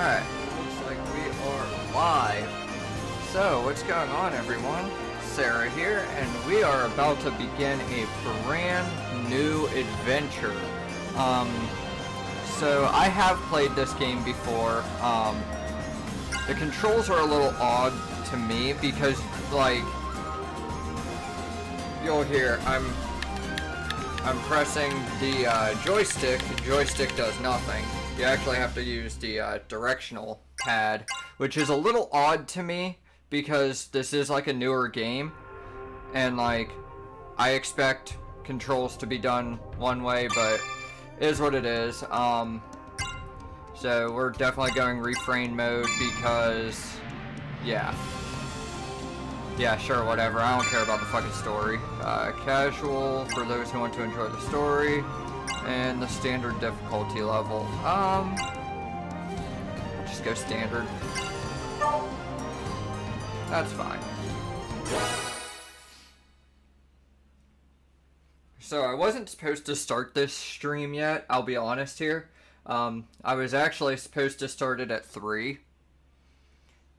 Alright, looks like we are live. So, what's going on, everyone? Sarah here, and we are about to begin a brand new adventure. So I have played this game before. The controls are a little odd to me because, like, you'll hear I'm pressing the joystick. The joystick does nothing. You actually have to use the directional pad, which is a little odd to me because this is like a newer game, and like I expect controls to be done one way, but it is what it is. So we're definitely going refrain mode because, yeah, sure, whatever. I don't care about the fucking story. Casual for those who want to enjoy the story. And the standard difficulty level. Just go standard. That's fine. So I wasn't supposed to start this stream yet, I'll be honest here. I was actually supposed to start it at 3.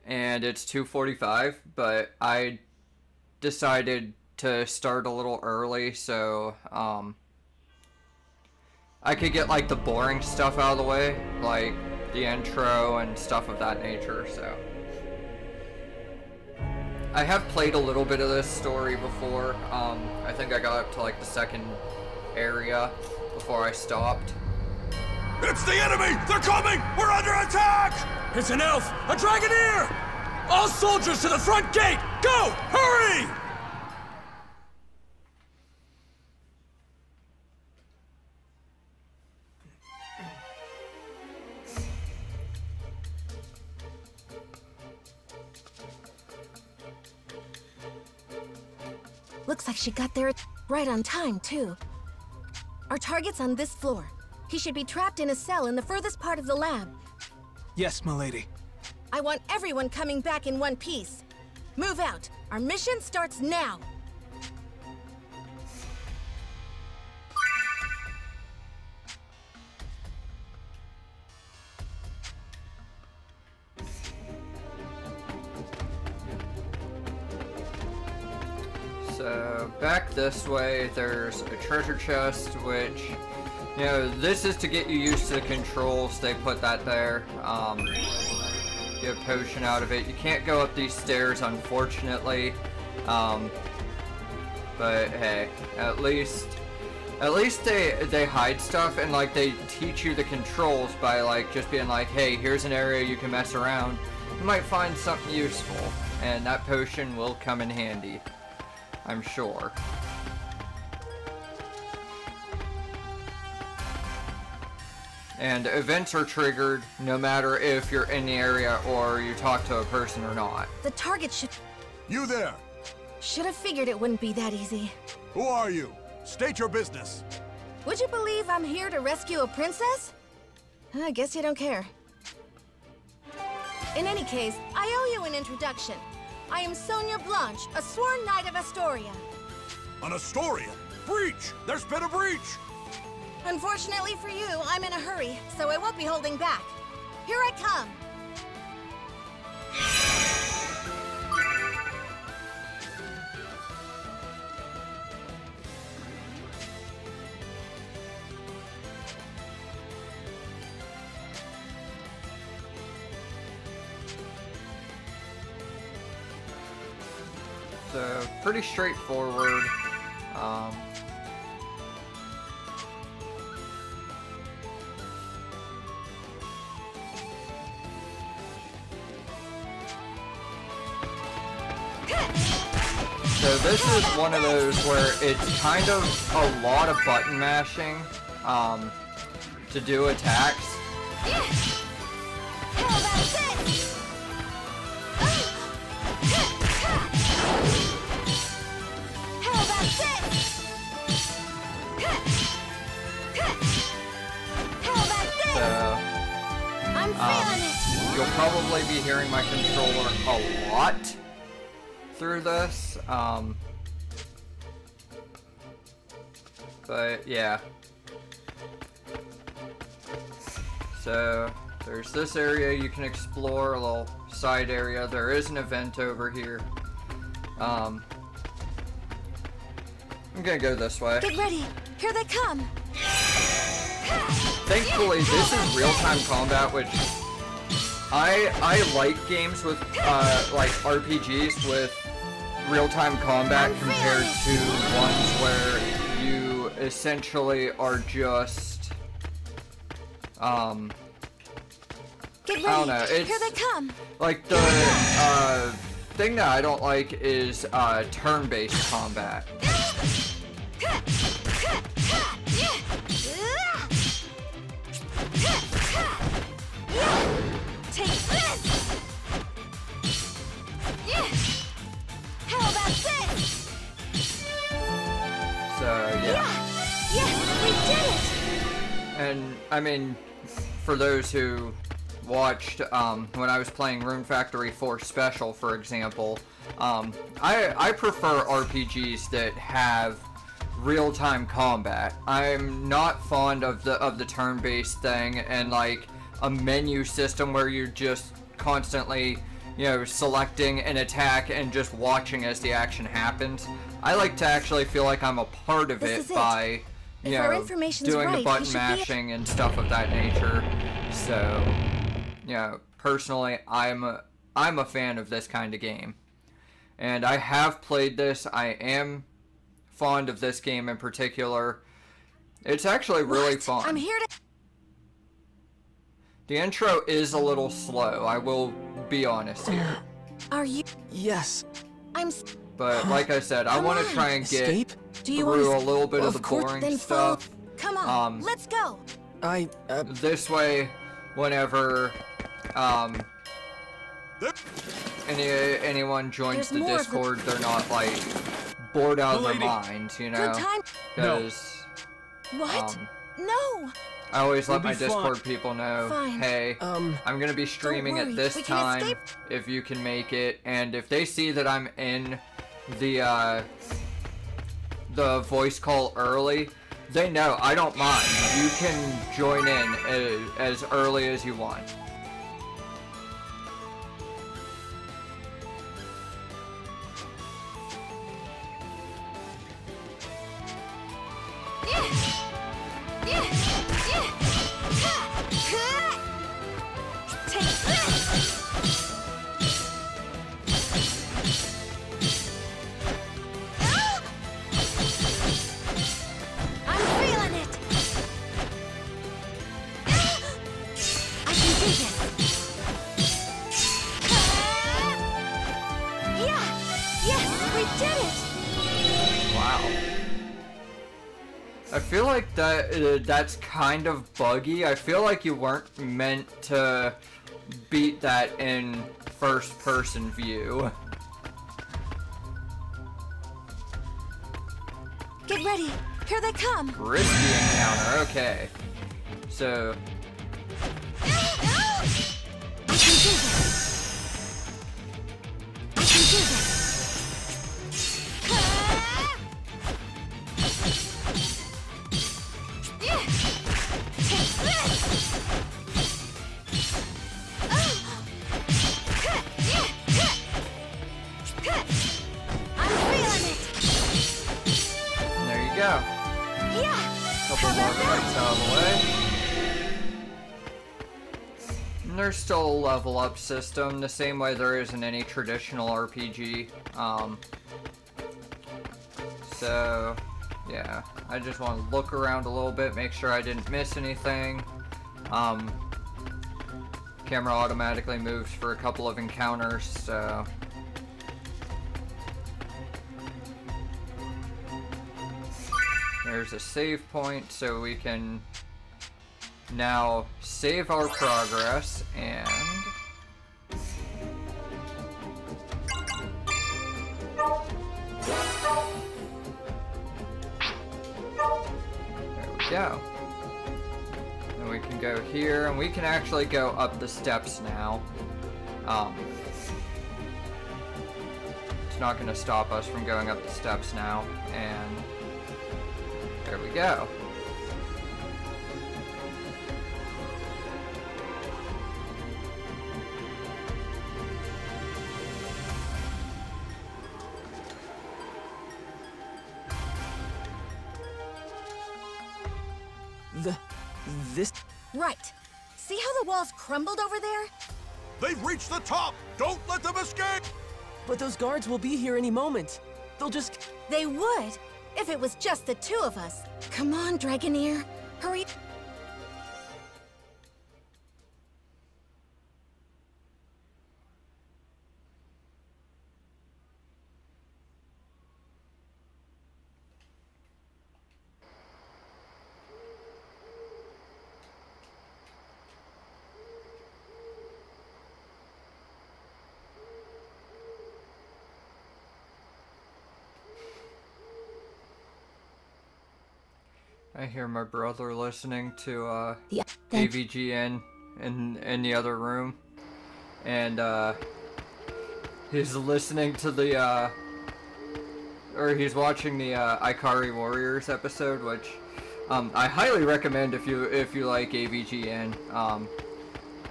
And it's 2:45, but I decided to start a little early so, I could get, like, the boring stuff out of the way, like the intro and stuff of that nature, so. I have played a little bit of this story before. I think I got up to, like, the second area before I stopped. It's the enemy! They're coming! We're under attack! It's an elf! A dragoneer! All soldiers to the front gate! Go! Hurry! Looks like she got there right on time, too. Our target's on this floor. He should be trapped in a cell in the furthest part of the lab. Yes, milady. I want everyone coming back in one piece. Move out. Our mission starts now. So, back this way, there's a treasure chest, which, you know, this is to get you used to the controls. They put that there. Get a potion out of it. You can't go up these stairs, unfortunately. But hey, at least they hide stuff, and like they teach you the controls by like just being like, hey, here's an area you can mess around. You might find something useful, and that potion will come in handy, I'm sure. And events are triggered no matter if you're in the area or you talk to a person or not. The target should... You there! Should have figured it wouldn't be that easy. Who are you? State your business. Would you believe I'm here to rescue a princess? I guess you don't care. In any case, I owe you an introduction. I am Sonia Blanche, a sworn knight of Astoria. An Astoria? Breach! There's been a breach! Unfortunately for you, I'm in a hurry, so I won't be holding back. Here I come! So, pretty straightforward. So this is one of those where it's kind of a lot of button mashing to do attacks. You'll probably be hearing my controller a lot through this, but yeah. So there's this area you can explore, a little side area. There is an event over here. I'm gonna go this way. Get ready! Here they come! Thankfully, this is real-time combat, which I like games with like RPGs with real-time combat compared to ones where you essentially are just Get ready! I don't know. It's Here they come! like the thing that I don't like is turn-based combat. Take this! How about this? So yeah. Yes, we did it! And I mean, for those who watched when I was playing Rune Factory 4 Special, for example, I prefer RPGs that have real-time combat. I'm not fond of the turn-based thing and like a menu system where you're just constantly, you know, selecting an attack and just watching as the action happens. I like to actually feel like I'm a part of it by, you know, doing the button mashing and stuff of that nature. So, you know, personally, I'm a fan of this kind of game. And I have played this. I am fond of this game in particular. It's actually really fun. I'm here to... The intro is a little slow, I will be honest here. Are you... Yes. But like I said, I want to try and get Escape? through a little bit of the course. boring Then stuff. Come on, let's go! This way, whenever anyone joins the Discord, they're not like bored out of their minds, you know? Good time. Because What? No! I always let my We'll be Discord people know, Fine. hey, I'm gonna be streaming worry, at this we can time, escape. if you can make it, and if they see that I'm in the voice call early, they know, I don't mind. You can join in as early as you want. I feel like that's kind of buggy. I feel like you weren't meant to beat that in first-person view. Get ready! Here they come! Risky encounter, okay. So... I can do this! I can do this! There's still a level up system, the same way there is in any traditional RPG. So, yeah, I just want to look around a little bit, make sure I didn't miss anything. Camera automatically moves for a couple of encounters, so... There's a save point, so we can now save our progress, and there we go. And we can go here, and we can actually go up the steps now. It's not going to stop us from going up the steps now, and there we go. This... Right. See how the walls crumbled over there? They've reached the top! Don't let them escape! But those guards will be here any moment. They'll just... They would, if it was just the two of us. Come on, Dragoneer. Hurry. I hear my brother listening to Yeah, AVGN in the other room, and he's listening to the or he's watching the Ikari Warriors episode, which I highly recommend if you like AVGN.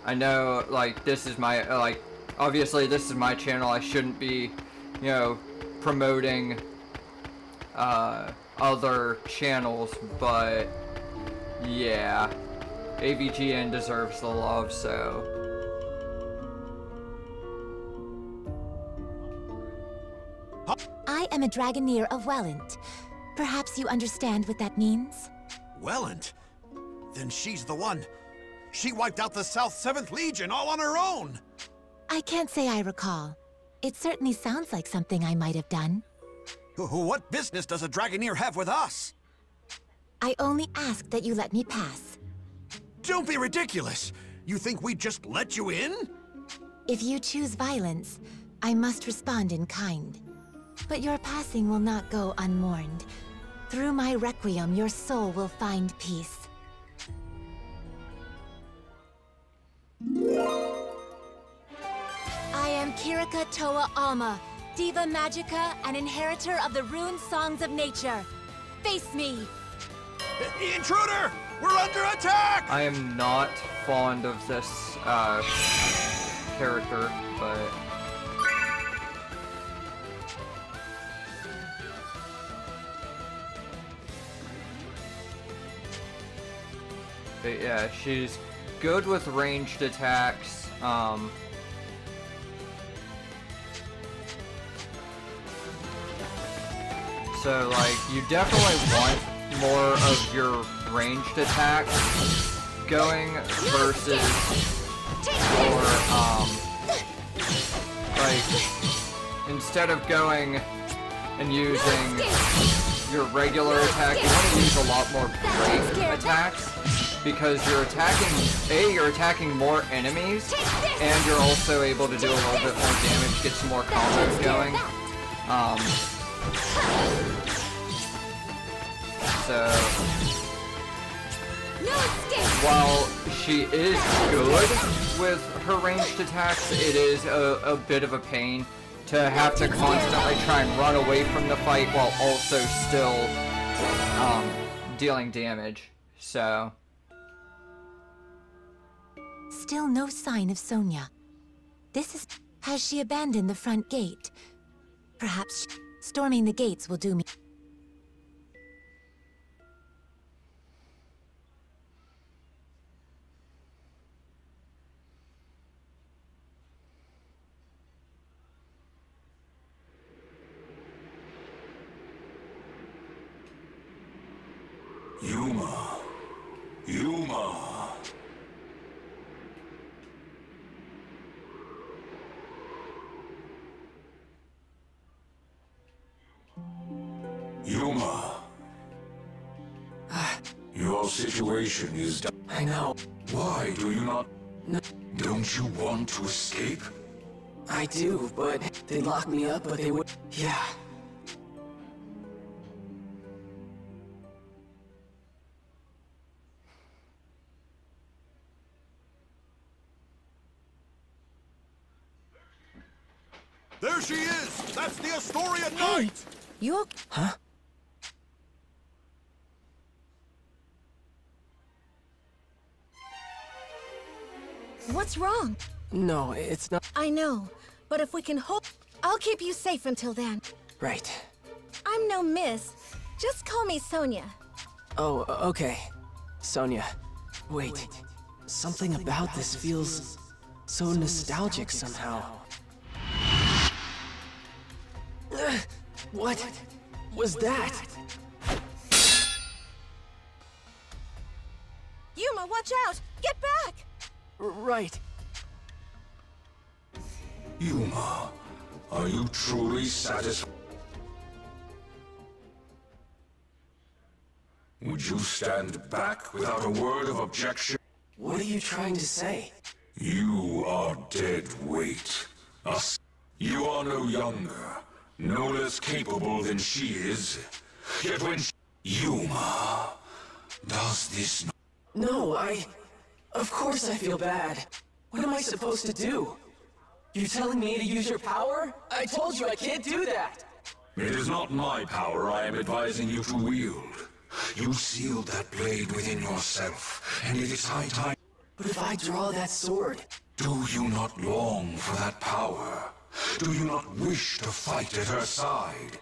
I know, like, this is my obviously this is my channel. I shouldn't be, you know, promoting other channels, but yeah, AVGN deserves the love, so. I am a Dragoneer of Welland. Perhaps you understand what that means? Welland? Then she's the one. She wiped out the South 7th Legion all on her own! I can't say I recall. It certainly sounds like something I might have done. What business does a Dragoneer have with us? I only ask that you let me pass. Don't be ridiculous! You think we'd just let you in? If you choose violence, I must respond in kind. But your passing will not go unmourned. Through my requiem, your soul will find peace. I am Kirika Toa Alma, Diva Magica and inheritor of the rune songs of nature. Face me! Intruder! We're under attack! I am not fond of this character, but yeah, she's good with ranged attacks. So, like, you definitely want more of your ranged attacks going versus your, like, instead of going and using your regular attack, you want to use a lot more break attacks, because you're attacking more enemies, and you're also able to do a little bit more damage, get some more combos going. So, while she is good with her ranged attacks, it is a bit of a pain to have to constantly try and run away from the fight while also still dealing damage. So. Still no sign of Sonia. Has she abandoned the front gate? Perhaps storming the gates will do me. Yuma. Yuma. Your situation is... I know. Why do you not... Don't you want to escape? I do, but they'd lock me up, but they would... Yeah. There she is! That's the Astoria Knight! You... Huh? What's wrong? No, it's not... I know, but if we can hope... I'll keep you safe until then. Right. I'm no miss. Just call me Sonia. Oh, okay. Sonia, wait. Something about this feels so nostalgic somehow. What was that? Yuma, watch out! Get back! Right. Yuma, are you truly satisfied? Would you stand back without a word of objection? What are you trying to say? You are dead weight. You are no younger, no less capable than she is. Yet when Yuma does this... No, Of course I feel bad. What am I supposed to do? You're telling me to use your power? I told you I can't do that! It is not my power I am advising you to wield. You sealed that blade within yourself, and it is high time... But if I draw that sword... Do you not long for that power? Do you not wish to fight at her side?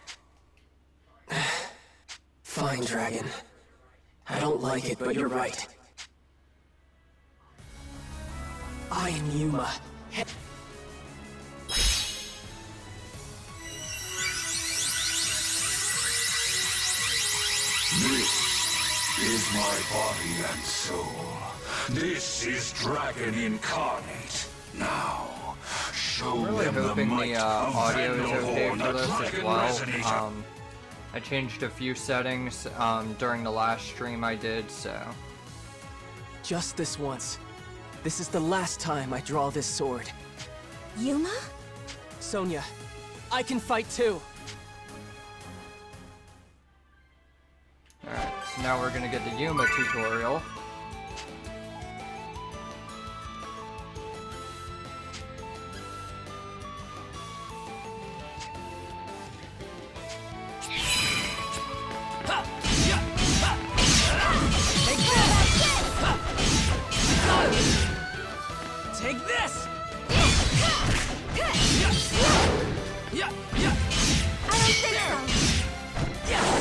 Fine, Dragon. I don't like it, but you're right. I am Yuma. This is my body and soul. This is Dragon Incarnate. Now, show I'm really them the hoping might the of audio is okay Vanderhorn, for the this as Dragon well. Resonator. I changed a few settings during the last stream I did, so... Just this once. This is the last time I draw this sword. Yuma? Sonia, I can fight too. Alright, so now we're gonna get the Yuma tutorial. Take this! I don't think so. Yes!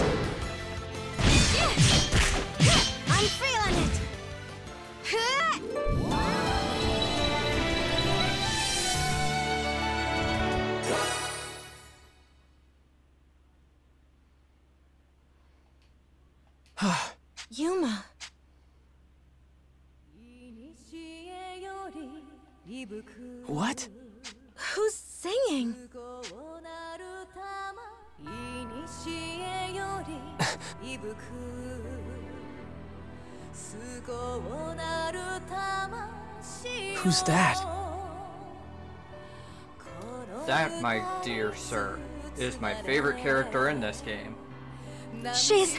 I'm feeling it. Yuma. What? Who's singing? Who's that? That, my dear sir, is my favorite character in this game. She's...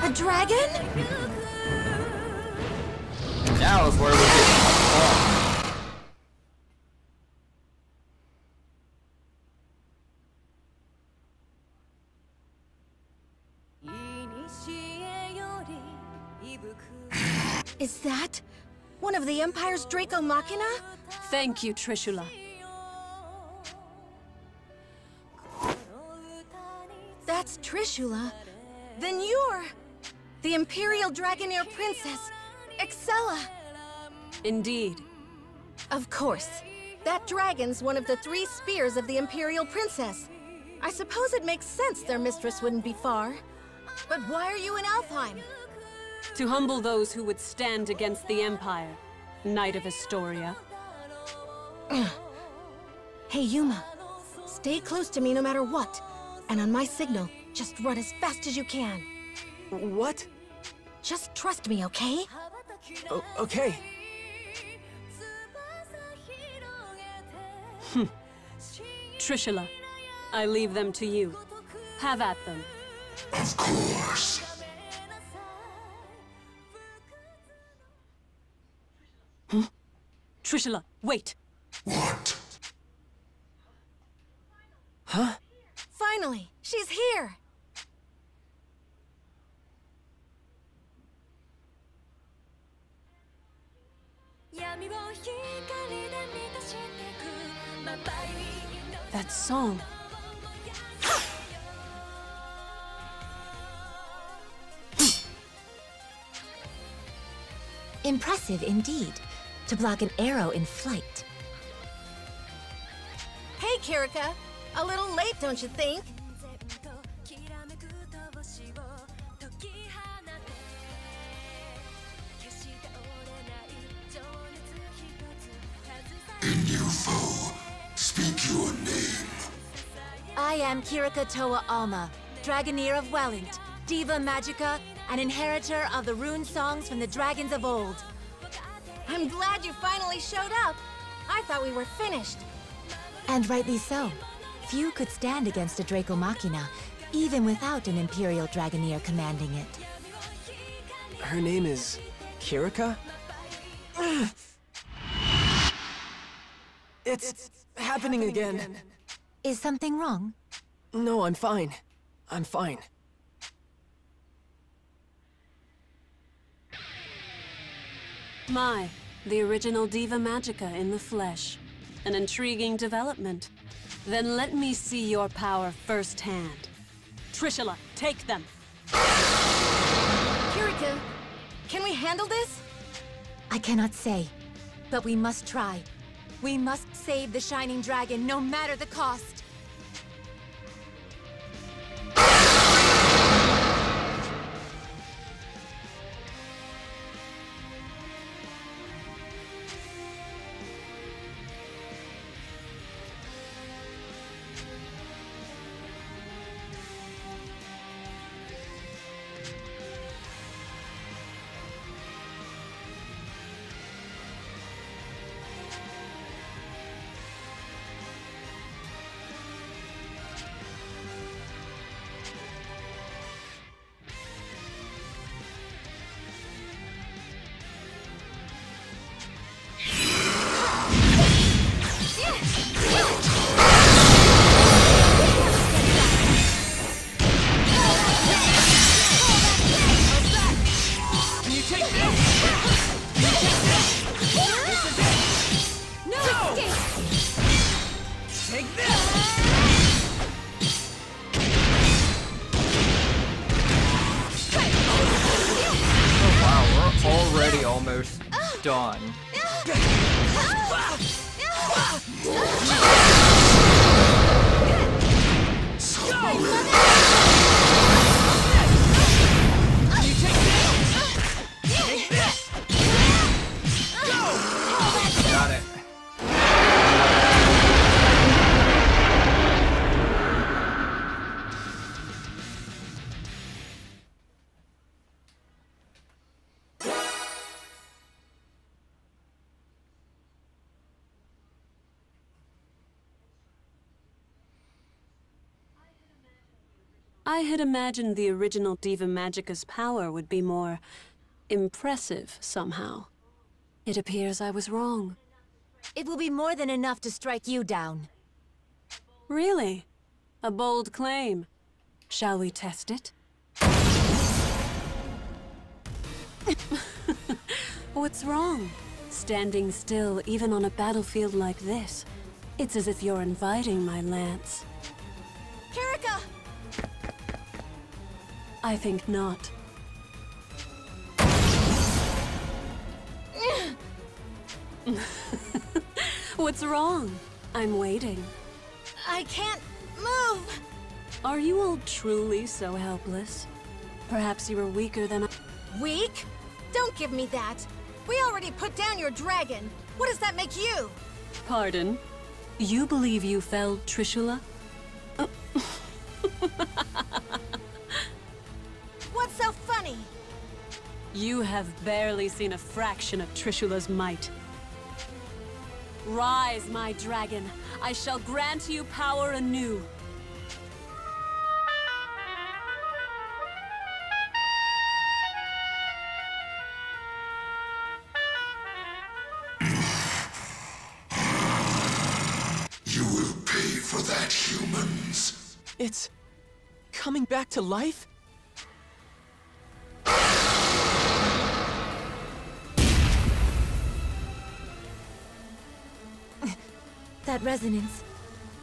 a dragon? And now is where we get fun. Is that one of the Empire's Draco Machina? Thank you, Trishula. That's Trishula. Then you're the Imperial Dragonair Princess, Excella. Indeed. Of course. That dragon's one of the 3 spears of the Imperial Princess. I suppose it makes sense their mistress wouldn't be far. But why are you in Alfheim? To humble those who would stand against the Empire, Knight of Astoria. Hey, Yuma. Stay close to me no matter what. And on my signal, just run as fast as you can. What? Just trust me, okay? Okay. Trishula, I leave them to you. Have at them. Of course. Trishula, wait! What? Huh? Finally, she's here! That song. Impressive indeed, to block an arrow in flight. Hey, Kirika. A little late, don't you think? In you, foe, speak your name. I am Kirika Toa Alma, Dragoneer of Welland, Diva Magica, and inheritor of the rune songs from the dragons of old. I'm glad you finally showed up. I thought we were finished. And rightly so. Few could stand against a Draco Machina, even without an Imperial Dragoneer commanding it. Her name is Kirika? It's happening again. Is something wrong? No, I'm fine. I'm fine. My, the original Diva Magica in the flesh. An intriguing development. Then let me see your power firsthand. Trishula, take them! Kirika, can we handle this? I cannot say, but we must try. We must save the Shining Dragon, no matter the cost. Already almost done. Got it. I had imagined the original Diva Magica's power would be more impressive somehow. It appears I was wrong. It will be more than enough to strike you down. Really? A bold claim. Shall we test it? What's wrong? Standing still even on a battlefield like this. It's as if you're inviting my lance. Kirika! I think not. What's wrong? I'm waiting. I can't move! Are you all truly so helpless? Perhaps you were weaker than I... Weak? Don't give me that! We already put down your dragon! What does that make you? Pardon? You believe you felled Trishula? What's so funny? You have barely seen a fraction of Trishula's might. Rise, my dragon. I shall grant you power anew. You will pay for that, humans. It's coming back to life? that resonance?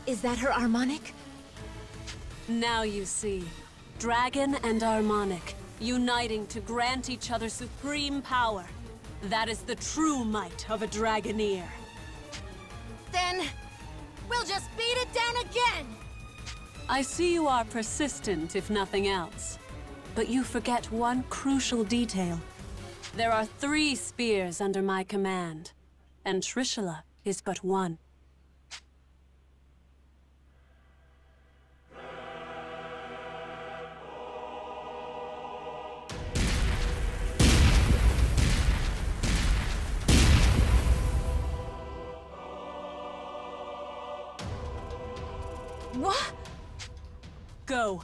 Is that her harmonic? Now you see. Dragon and harmonic, uniting to grant each other supreme power. That is the true might of a Dragoneer. Then, we'll just beat it down again! I see you are persistent, if nothing else. But you forget one crucial detail. There are 3 spears under my command, and Trishula is but one. What? Go.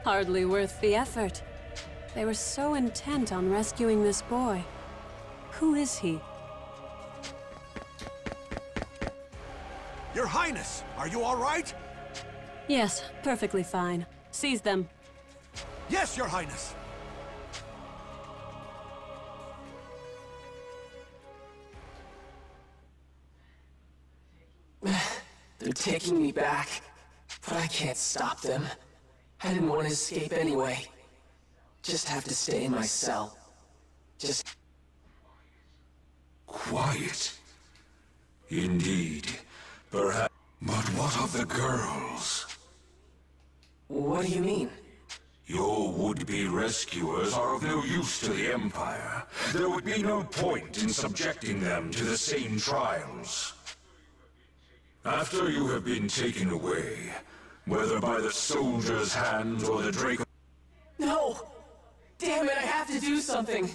Hardly worth the effort. They were so intent on rescuing this boy. Who is he? Your Highness, are you all right? Yes, perfectly fine. Seize them. Yes, Your Highness. They're taking me back, but I can't stop them. I didn't want to escape anyway. Just have to stay in my cell. Just... Quiet. Indeed. Perhaps. But what of the girls? What do you mean? Your would-be rescuers are of no use to the Empire. There would be no point in subjecting them to the same trials. After you have been taken away, whether by the soldier's hand or the Draco... No! Damn it, I have to do something!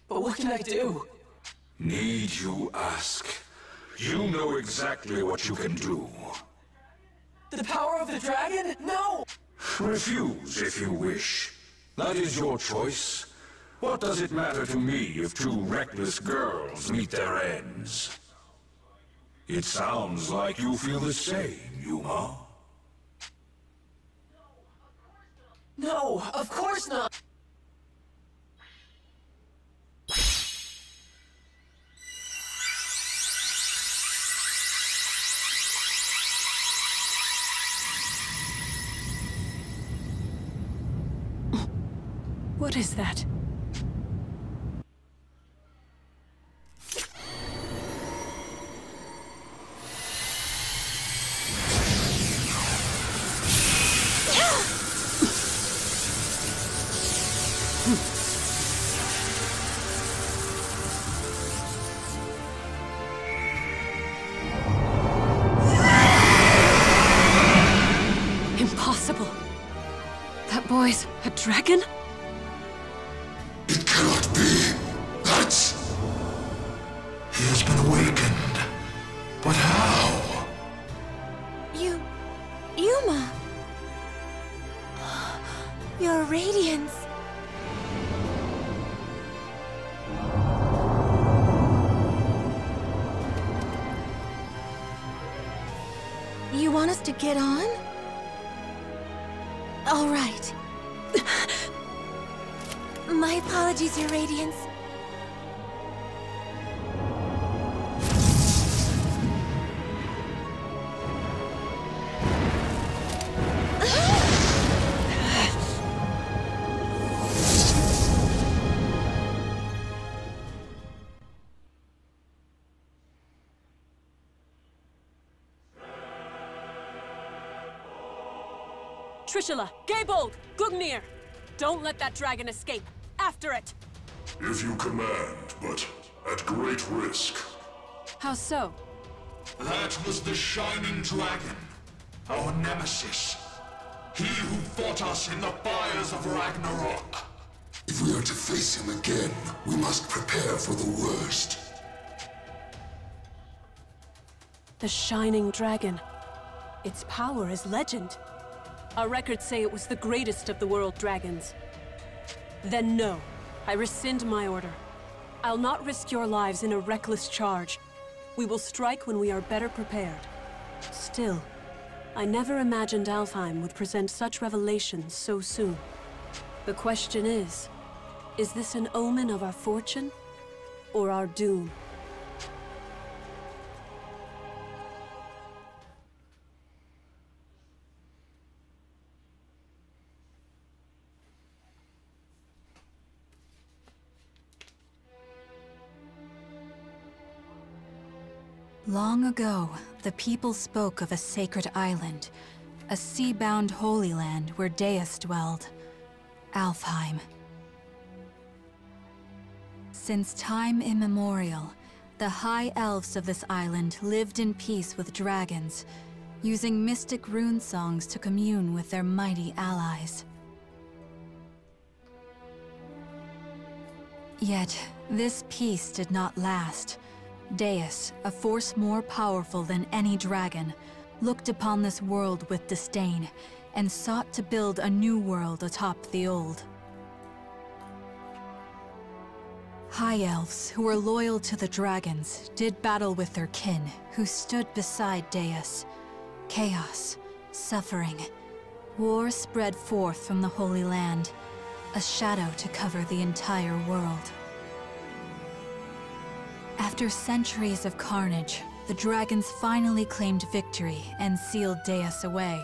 But what can I do? Need you ask? You know exactly what you can do. The power of the dragon? No! Refuse if you wish. That is your choice. What does it matter to me if 2 reckless girls meet their ends? It sounds like you feel the same, Yuma. No, of course not! What is that? Impossible. That boy's a dragon? It cannot be. That's... He has been awakened. But how? Yuma! Your radiance! You want us to get on? All right. My apologies, Your Radiance. Trishula, Gaybold, Gugnir! Don't let that dragon escape! After it! If you command, but at great risk. How so? That was the Shining Dragon, our nemesis. He who fought us in the fires of Ragnarok. If we are to face him again, we must prepare for the worst. The Shining Dragon. Its power is legend. Our records say it was the greatest of the world dragons. Then no, I rescind my order. I'll not risk your lives in a reckless charge. We will strike when we are better prepared. Still, I never imagined Alfheim would present such revelations so soon. The question is this an omen of our fortune or our doom? Long ago, the people spoke of a sacred island, a sea-bound holy land where Deus dwelled, Alfheim. Since time immemorial, the high elves of this island lived in peace with dragons, using mystic rune songs to commune with their mighty allies. Yet, this peace did not last. Deus, a force more powerful than any dragon, looked upon this world with disdain and sought to build a new world atop the old. High elves who were loyal to the dragons did battle with their kin who stood beside Deus. Chaos, suffering, war spread forth from the Holy Land, a shadow to cover the entire world. After centuries of carnage, the dragons finally claimed victory and sealed Deus away.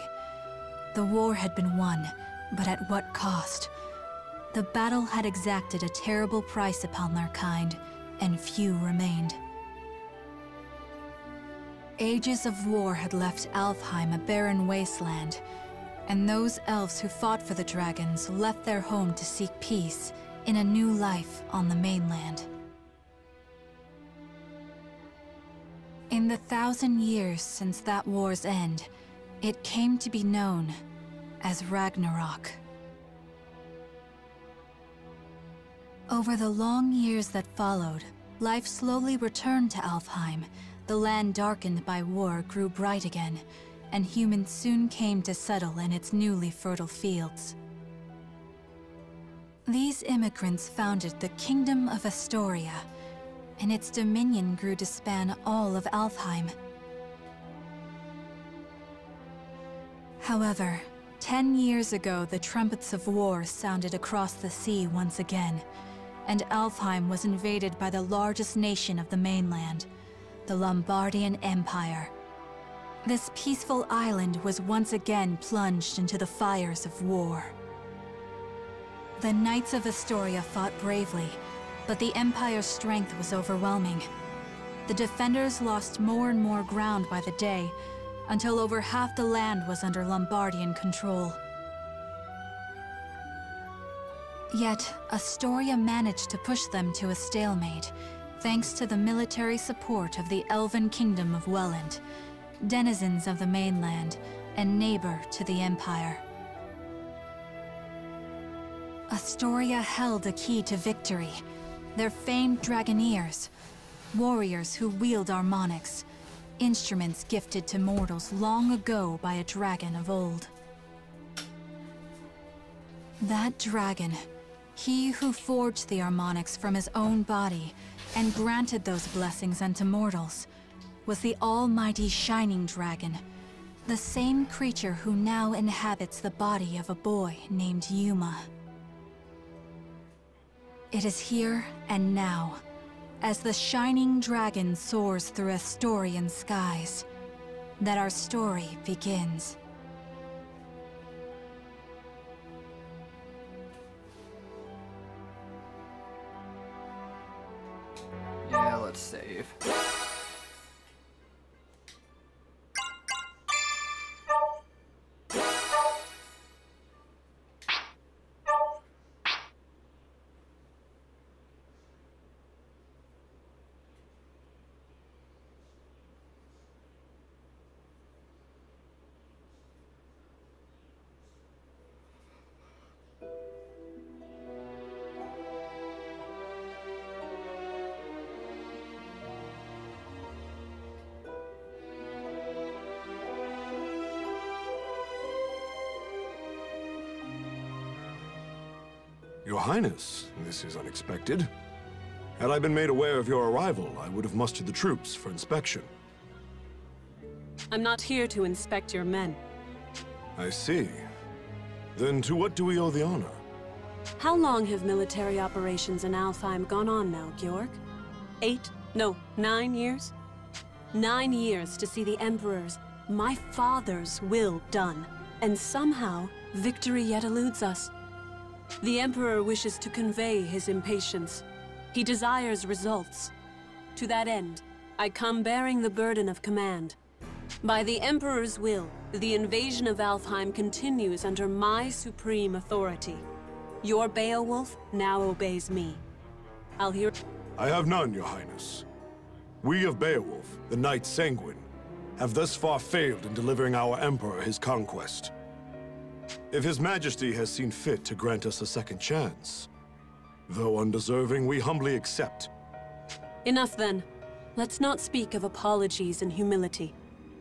The war had been won, but at what cost? The battle had exacted a terrible price upon their kind, and few remained. Ages of war had left Alfheim a barren wasteland, and those elves who fought for the dragons left their home to seek peace in a new life on the mainland. In the 1,000 years since that war's end, it came to be known as Ragnarok. Over the long years that followed, life slowly returned to Alfheim. The land darkened by war grew bright again, and humans soon came to settle in its newly fertile fields. These immigrants founded the Kingdom of Astoria, and its dominion grew to span all of Alfheim. However, 10 years ago, the trumpets of war sounded across the sea once again, and Alfheim was invaded by the largest nation of the mainland, the Lombardian Empire. This peaceful island was once again plunged into the fires of war. The Knights of Astoria fought bravely, but the Empire's strength was overwhelming. The defenders lost more and more ground by the day, until over half the land was under Lombardian control. Yet, Astoria managed to push them to a stalemate, thanks to the military support of the Elven Kingdom of Welland, denizens of the mainland, and neighbor to the Empire. Astoria held a key to victory, their famed Dragoneers, warriors who wield harmonics, instruments gifted to mortals long ago by a dragon of old. That dragon, he who forged the harmonics from his own body and granted those blessings unto mortals, was the almighty Shining Dragon, the same creature who now inhabits the body of a boy named Yuma. It is here and now, as the Shining Dragon soars through Astorian skies, that our story begins. Yeah, let's save. Your Highness, this is unexpected. Had I been made aware of your arrival, I would have mustered the troops for inspection. I'm not here to inspect your men. I see. Then to what do we owe the honor? How long have military operations in Alfheim gone on now, Georg? 9 years? 9 years to see the Emperor's, my father's, will done. And somehow, victory yet eludes us. The Emperor wishes to convey his impatience. He desires results. To that end, I come bearing the burden of command. By the Emperor's will, the invasion of Alfheim continues under my supreme authority. Your Beowulf now obeys me. I'll hear... I have none, Your Highness. We of Beowulf, the Knight Sanguine, have thus far failed in delivering our Emperor his conquest. If His Majesty has seen fit to grant us a second chance, though undeserving, we humbly accept. Enough then. Let's not speak of apologies and humility.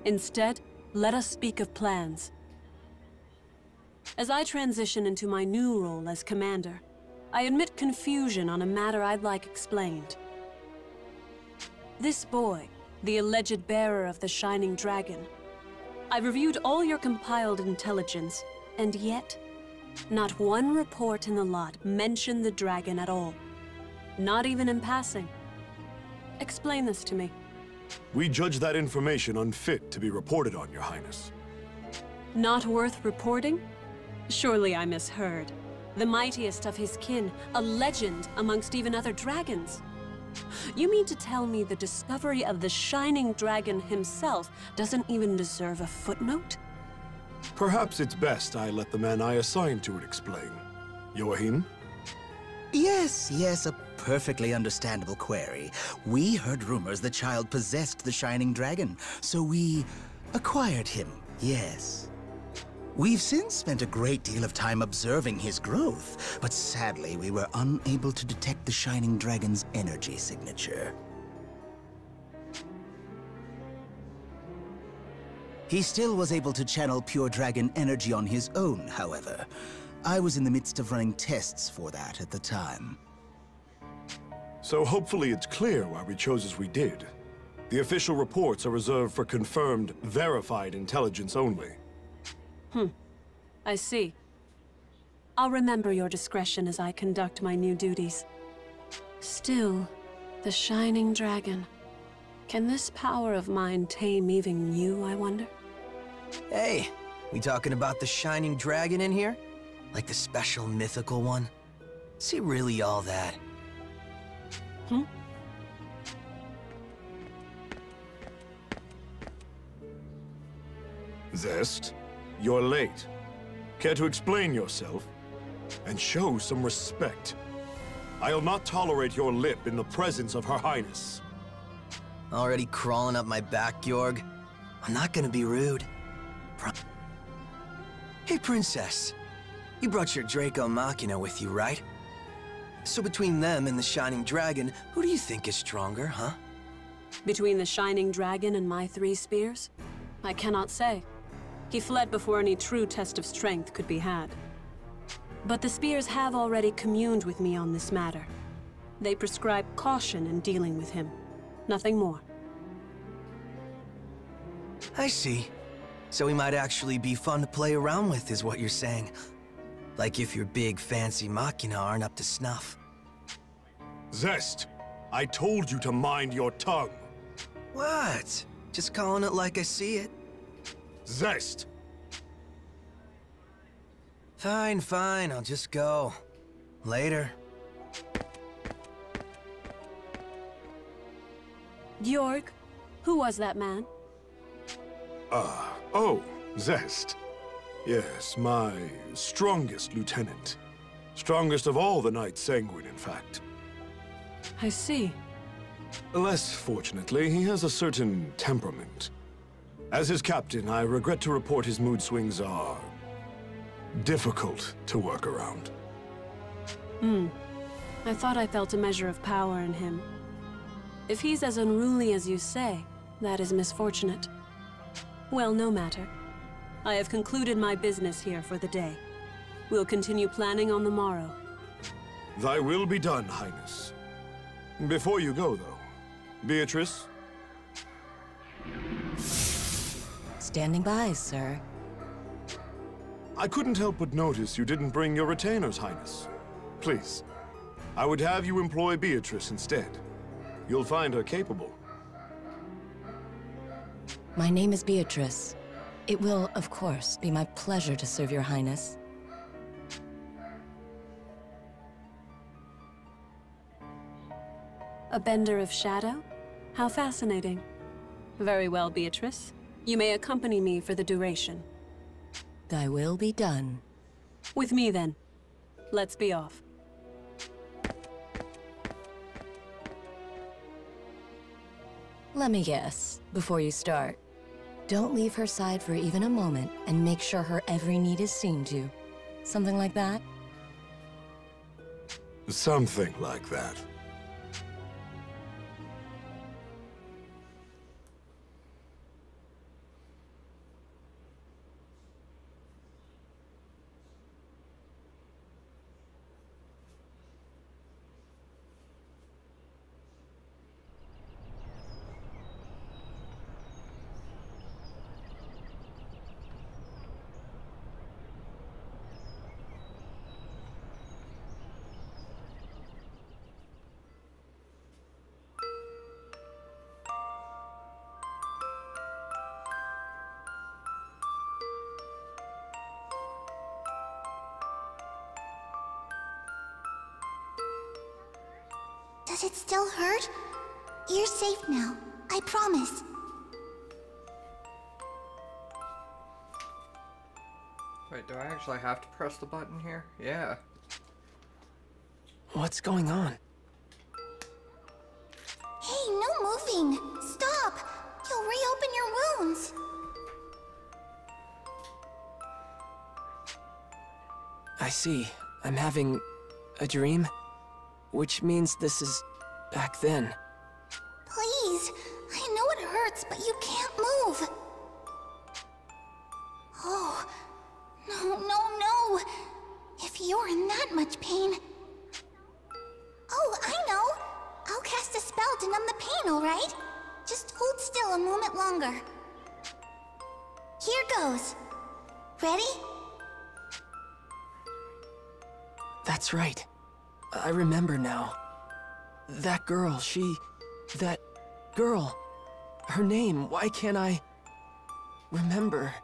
Instead, let us speak of plans. As I transition into my new role as commander, I admit confusion on a matter I'd like explained. This boy, the alleged bearer of the Shining Dragon, I reviewed all your compiled intelligence, and yet, not one report in the lot mentioned the dragon at all. Not even in passing. Explain this to me. We judge that information unfit to be reported on, Your Highness. Not worth reporting? Surely I misheard. The mightiest of his kin, a legend amongst even other dragons. You mean to tell me the discovery of the Shining Dragon himself doesn't even deserve a footnote? Perhaps it's best I let the man I assigned to it explain. Joachim? Yes, a perfectly understandable query. We heard rumors the child possessed the Shining Dragon, so we acquired him, yes. We've since spent a great deal of time observing his growth, but sadly we were unable to detect the Shining Dragon's energy signature. He still was able to channel pure dragon energy on his own, however. I was in the midst of running tests for that at the time. So hopefully it's clear why we chose as we did. The official reports are reserved for confirmed, verified intelligence only. I see. I'll remember your discretion as I conduct my new duties. Still, the Shining Dragon. Can this power of mine tame even you, I wonder? Hey, we talking about the Shining Dragon in here? Like the special mythical one? Is he really all that? Zest, you're late. Care to explain yourself? And show some respect. I'll not tolerate your lip in the presence of Her Highness. Already crawling up my back, Georg? I'm not gonna be rude. Hey, Princess. You brought your Draco Machina with you, right? So between them and the Shining Dragon, who do you think is stronger, huh? Between the Shining Dragon and my 3 spears? I cannot say. He fled before any true test of strength could be had. But the spears have already communed with me on this matter. They prescribe caution in dealing with him. Nothing more. I see. So he might actually be fun to play around with, is what you're saying. Like if your big fancy machina aren't up to snuff. Zest, I told you to mind your tongue. What? Just calling it like I see it. Zest! Fine, I'll just go. Later. Georg, who was that man? Oh, Zest. Yes, my strongest lieutenant. Strongest of all the Knights Sanguine, in fact. I see. Less fortunately, he has a certain temperament. As his captain, I regret to report his mood swings are difficult to work around. I thought I felt a measure of power in him. If he's as unruly as you say, that is misfortunate. Well, no matter. I have concluded my business here for the day. We'll continue planning on the morrow. Thy will be done, Highness. Before you go, though, Beatrice? Standing by, sir. I couldn't help but notice you didn't bring your retainers, Highness. Please, I would have you employ Beatrice instead. You'll find her capable. My name is Beatrice. It will, of course, be my pleasure to serve your Highness. A bender of shadow? How fascinating. Very well, Beatrice. You may accompany me for the duration. Thy will be done. With me, then. Let's be off. Let me guess, before you start. Don't leave her side for even a moment, and make sure her every need is seen to. Something like that? Something like that. Does it still hurt? You're safe now. I promise. Wait, do I actually have to press the button here? Yeah. What's going on? Hey, no moving! Stop! You'll reopen your wounds! I see. I'm having a dream, which means this is back then. Please! I know it hurts, but you can't move! Oh, no. If you're in that much pain... Oh, I know! I'll cast a spell to numb the pain, alright? Just hold still a moment longer. Here goes. Ready? That's right. I remember now. That girl, that girl. Her name, why can't I remember?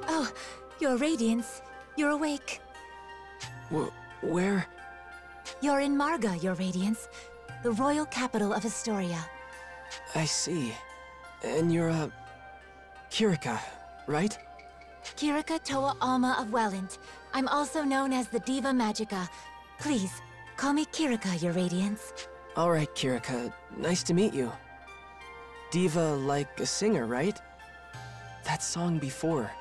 Oh, Your Radiance. You're awake. Where? You're in Marga, Your Radiance. The royal capital of Astoria. I see. And you're, Kirika, right? Kirika Toa Alma of Welland. I'm also known as the Diva Magica. Please, call me Kirika, Your Radiance. Alright, Kirika. Nice to meet you. Diva like a singer, right? That song before.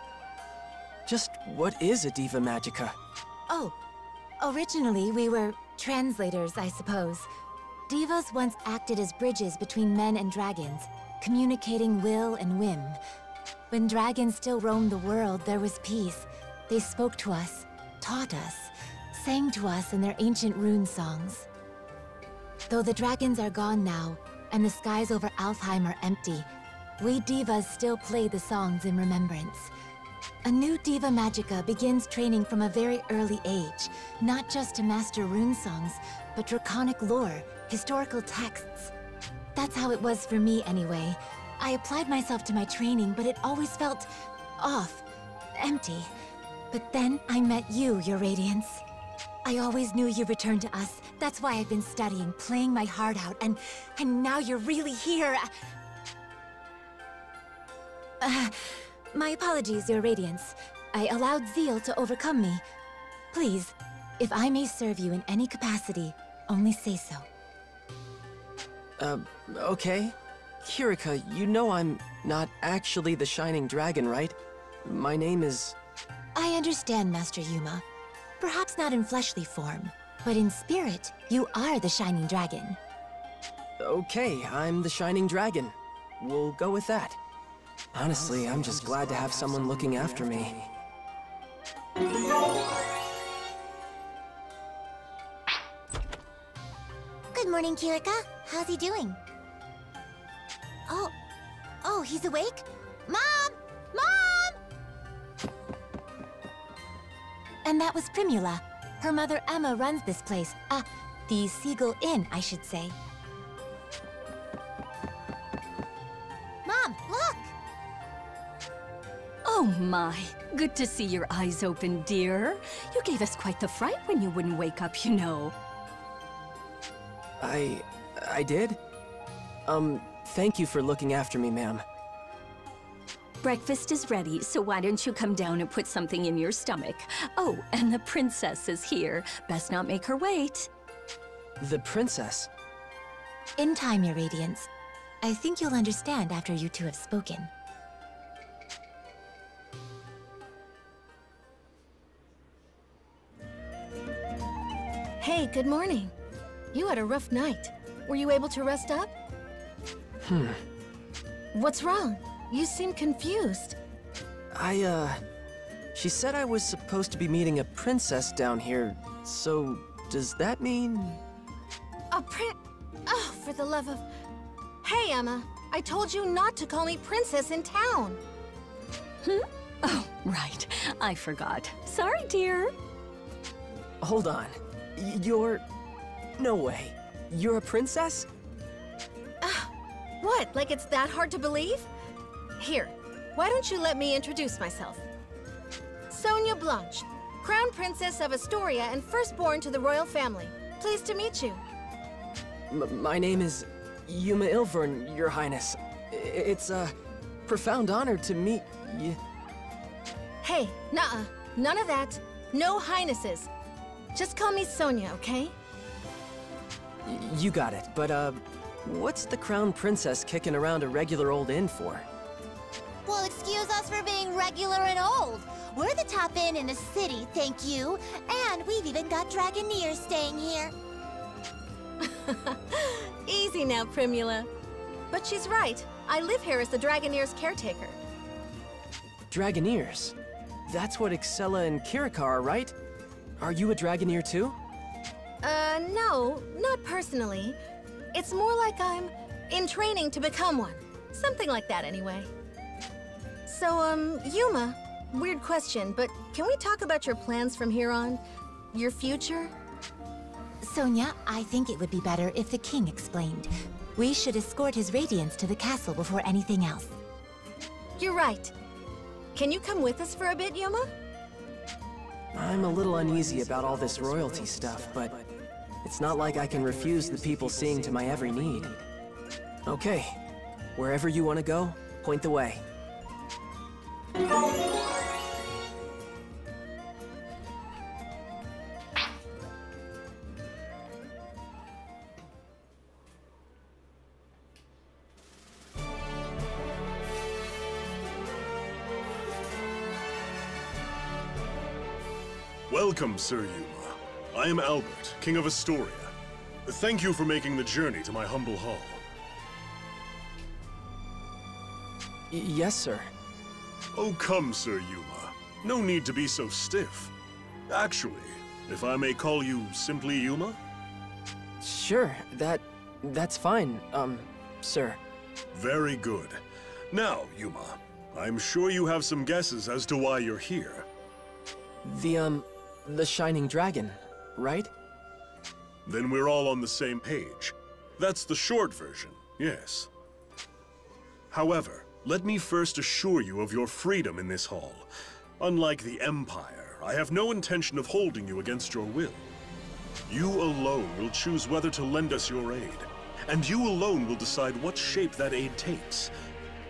Just what is a Diva Magica? Oh, originally we were translators, I suppose. Divas once acted as bridges between men and dragons, communicating will and whim. When dragons still roamed the world, there was peace. They spoke to us, taught us, sang to us in their ancient rune songs. Though the dragons are gone now, and the skies over Alfheim are empty, we divas still play the songs in remembrance. A new Diva Magica begins training from a very early age, not just to master rune songs, but draconic lore, historical texts. That's how it was for me anyway. I applied myself to my training, but it always felt off, empty. But then I met you, Your Radiance. I always knew you returned to us. That's why I've been studying, playing my heart out, and now you're really here. My apologies, Your Radiance. I allowed zeal to overcome me. Please, if I may serve you in any capacity, only say so. Okay. Kirika, you know I'm not actually the Shining Dragon, right? My name is... I understand, Master Yuma. Perhaps not in fleshly form, But in spirit, you are the Shining Dragon. Okay, I'm the Shining Dragon. We'll go with that. Honestly, I'm just glad to have someone looking after me. Good morning, Kirika. How's he doing? Oh, he's awake? Mom! Mom! And that was Primula. Her mother Emma runs this place. The Seagull Inn, I should say. Mom, look! Oh my, good to see your eyes open, dear. You gave us quite the fright when you wouldn't wake up, you know. I did? Thank you for looking after me, ma'am. Breakfast is ready, so why don't you come down and put something in your stomach? Oh, and the princess is here. Best not make her wait. The princess? In time, Your Radiance. I think you'll understand after you two have spoken. Hey, good morning. You had a rough night. Were you able to rest up? What's wrong? You seem confused. She said I was supposed to be meeting a princess down here, so does that mean... Oh, for the love of... Hey, Emma. I told you not to call me princess in town. Oh, right. I forgot. Sorry, dear. Hold on. You're... No way. You're a princess? What, like it's that hard to believe? Here, why don't you let me introduce myself? Sonia Blanche, Crown Princess of Astoria and firstborn to the royal family. Pleased to meet you. My name is Yuma Ilvern, Your Highness. It's a profound honor to meet you. Hey, nuh-uh. None of that. No highnesses. Just call me Sonia, okay? You got it, but what's the Crown Princess kicking around a regular old inn for? Well, excuse us for being regular and old. We're the top inn in the city, thank you. And we've even got Dragoneers staying here. Easy now, Primula. But she's right. I live here as the Dragoneers' caretaker. Dragoneers? That's what Excella and Kirika are, right? Are you a Dragoneer too? No, not personally. It's more like I'm in training to become one. Something like that, anyway. So, Yuma, weird question, but can we talk about your plans from here on? Your future? Sonia, I think it would be better if the king explained. We should escort his radiance to the castle before anything else. You're right. Can you come with us for a bit, Yuma? I'm a little uneasy about all this royalty stuff, but it's not like I can refuse the people seeing to my every need. Okay, wherever you want to go, point the way. Welcome, Sir Yuma. I am Albert, King of Astoria. Thank you for making the journey to my humble hall. Yes, sir. Oh, come, Sir Yuma. No need to be so stiff. Actually, if I may call you simply Yuma? Sure, that's fine, sir. Very good. Now, Yuma, I'm sure you have some guesses as to why you're here. The Shining Dragon, right? Then we're all on the same page. That's the short version, yes. However, let me first assure you of your freedom in this hall. Unlike the Empire, I have no intention of holding you against your will. You alone will choose whether to lend us your aid, and you alone will decide what shape that aid takes.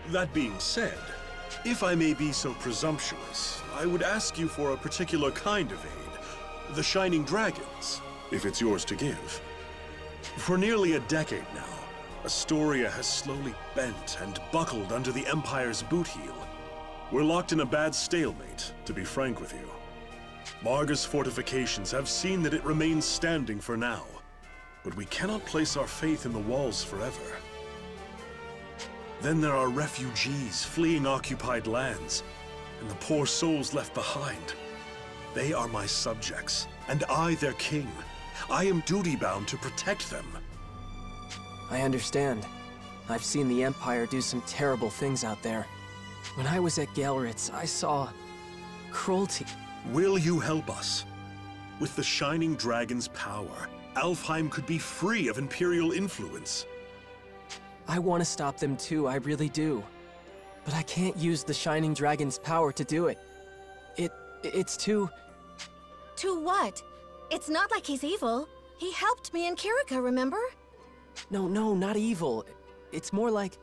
That being said, if I may be so presumptuous, I would ask you for a particular kind of aid. The Shining Dragons, if it's yours to give. For nearly a decade now, Astoria has slowly bent and buckled under the Empire's boot heel. We're locked in a bad stalemate, to be frank with you. Marga's fortifications have seen that it remains standing for now. But we cannot place our faith in the walls forever. Then there are refugees fleeing occupied lands, and the poor souls left behind. They are my subjects, and I their king. I am duty-bound to protect them. I understand. I've seen the Empire do some terrible things out there. When I was at Gelritz, I saw cruelty. Will you help us? With the Shining Dragon's power, Alfheim could be free of Imperial influence. I want to stop them too, I really do. But I can't use the Shining Dragon's power to do it. It's too... To what? It's not like he's evil. He helped me in Kirika, remember? No, not evil. It's more like...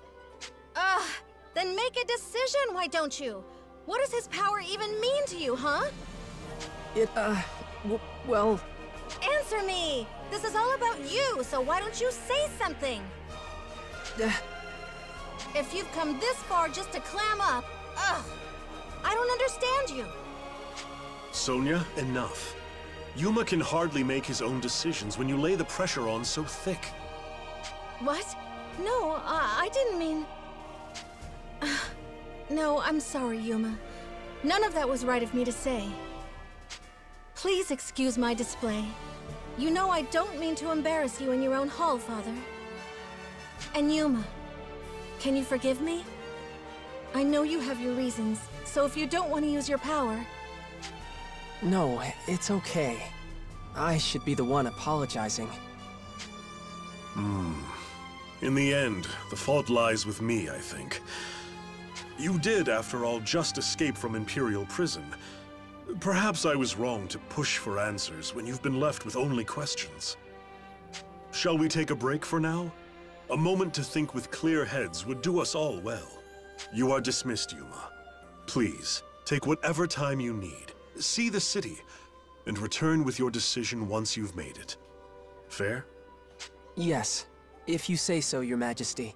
Ugh, then make a decision, why don't you? What does his power even mean to you, huh? Well... Answer me! This is all about you, so why don't you say something? If you've come this far just to clam up, ugh! I don't understand you. Sonia, enough. Yuma can hardly make his own decisions when you lay the pressure on so thick. What? No, I didn't mean... No, I'm sorry, Yuma. None of that was right of me to say. Please excuse my display. You know I don't mean to embarrass you in your own hall, Father. And Yuma, can you forgive me? I know you have your reasons, so if you don't want to use your power... No, it's okay. I should be the one apologizing. In the end, the fault lies with me, I think. You did, after all, just escape from Imperial prison. Perhaps I was wrong to push for answers when you've been left with only questions. Shall we take a break for now? A moment to think with clear heads would do us all well. You are dismissed, Yuma. Please, take whatever time you need. See the city, and return with your decision once you've made it. Fair? Yes, if you say so, Your Majesty.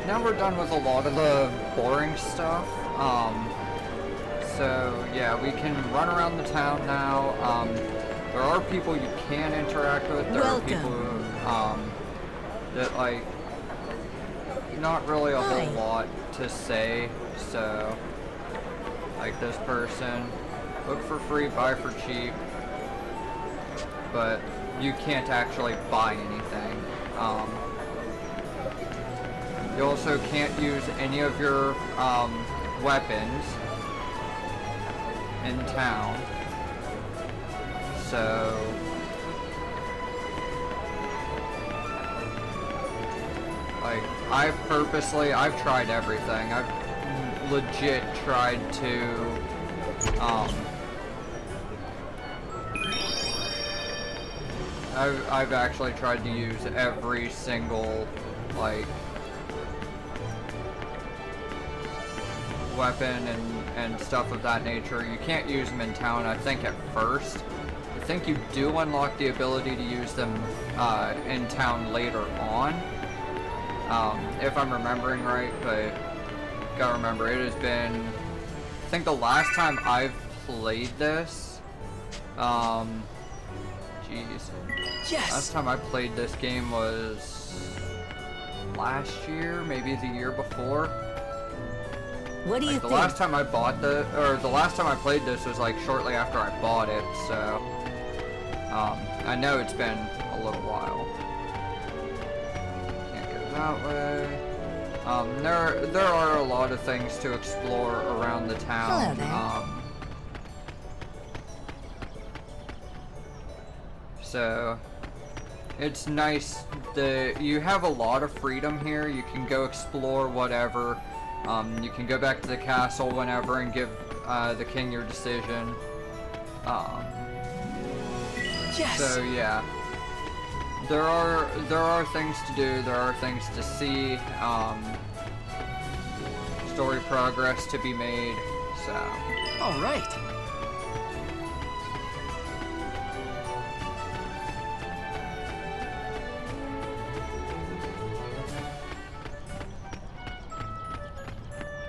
Now we're done with a lot of the boring stuff. So yeah, we can run around the town now. There are people you can interact with. There are people that like not really a whole lot to say. So like this person, look for free, buy for cheap, but you can't actually buy anything. You also can't use any of your weapons in town. So like I've tried everything. I've legit tried to I've actually tried to use every single like weapon and stuff of that nature. You can't use them in town, I think, at first. I think you do unlock the ability to use them in town later on, if I'm remembering right, but gotta remember, it has been, I think the last time I've played this, jeez. Yes! Last time I played this game was last year, maybe the year before. What do you think? The last time I bought the last time I played this was like shortly after I bought it, so I know it's been a little while. Can't go that way. There are a lot of things to explore around the town. Hello there. So it's nice that you have a lot of freedom here. You can go explore whatever. You can go back to the castle whenever and give the king your decision. Yes. So yeah, there are things to do. There are things to see. Story progress to be made. So. All right.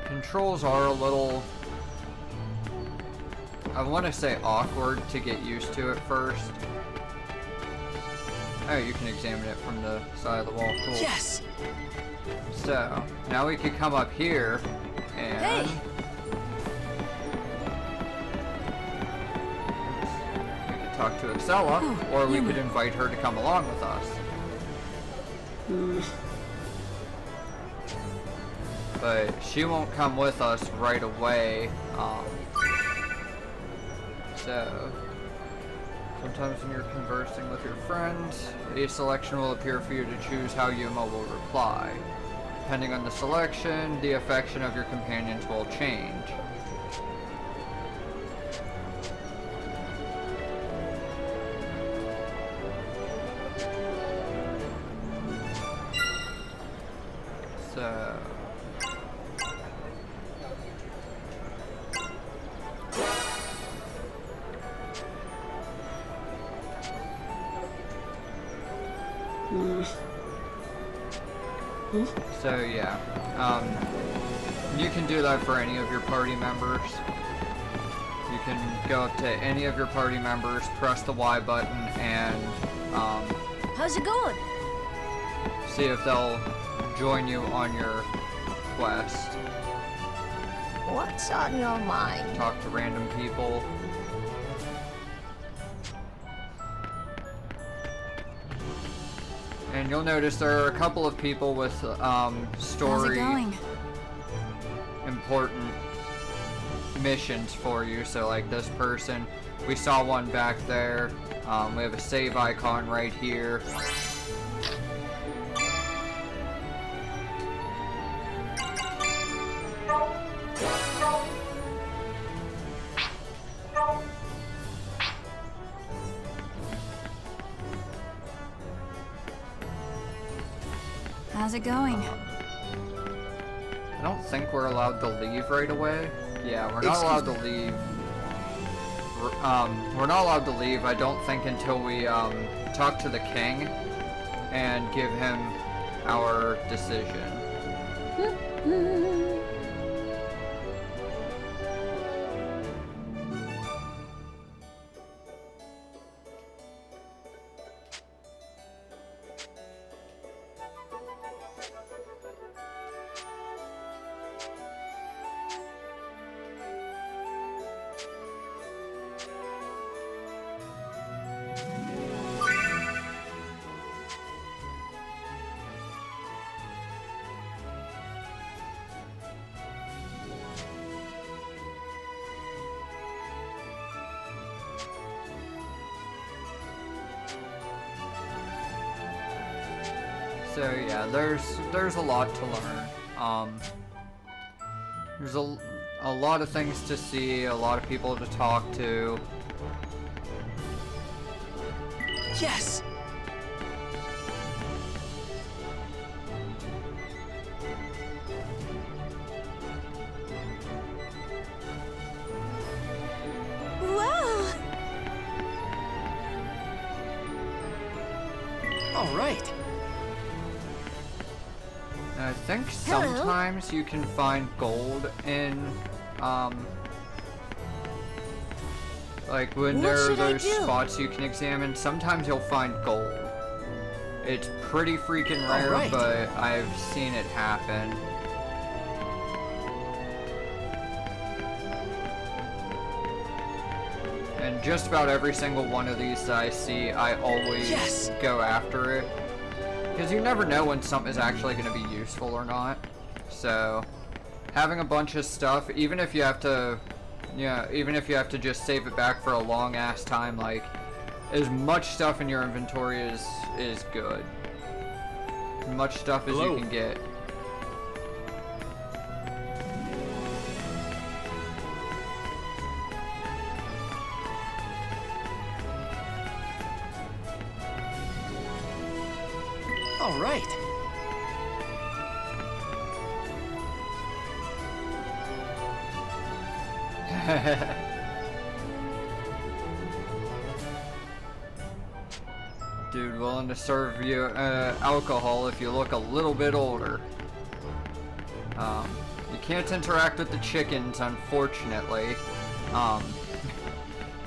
Controls are a little, I want to say, awkward to get used to at first. Oh, you can examine it from the side of the wall. Cool. Yes. So now we could come up here and we could talk to Excella, or we could invite her to come along with us. But she won't come with us right away. So sometimes when you're conversing with your friends, a selection will appear for you to choose how Yuma will reply. Depending on the selection, the affection of your companions will change. So yeah, you can do that for any of your party members. You can go up to any of your party members, press the Y button, and how's it going? See if they'll join you on your quest. What's on your mind? Talk to random people. And you'll notice there are a couple of people with story important missions for you. So like this person, we saw one back there. We have a save icon right here. How's it going? I don't think we're allowed to leave right away. Yeah, we're not allowed to leave. We're not allowed to leave, I don't think, until we talk to the king and give him our decision. So yeah, there's a lot to learn. There's a lot of things to see, a lot of people to talk to. Yes. Wow! All right. I think sometimes you can find gold in, like when there are those spots you can examine, sometimes you'll find gold. It's pretty freaking rare, but I've seen it happen. And just about every single one of these that I see, I always go after it. Because you never know when something is actually going to be useful or not. So having a bunch of stuff, even if you have to, even if you have to just save it back for a long ass time, like as much stuff in your inventory is good. As much stuff as you can get. All right. Dude willing to serve you alcohol if you look a little bit older. You can't interact with the chickens, unfortunately.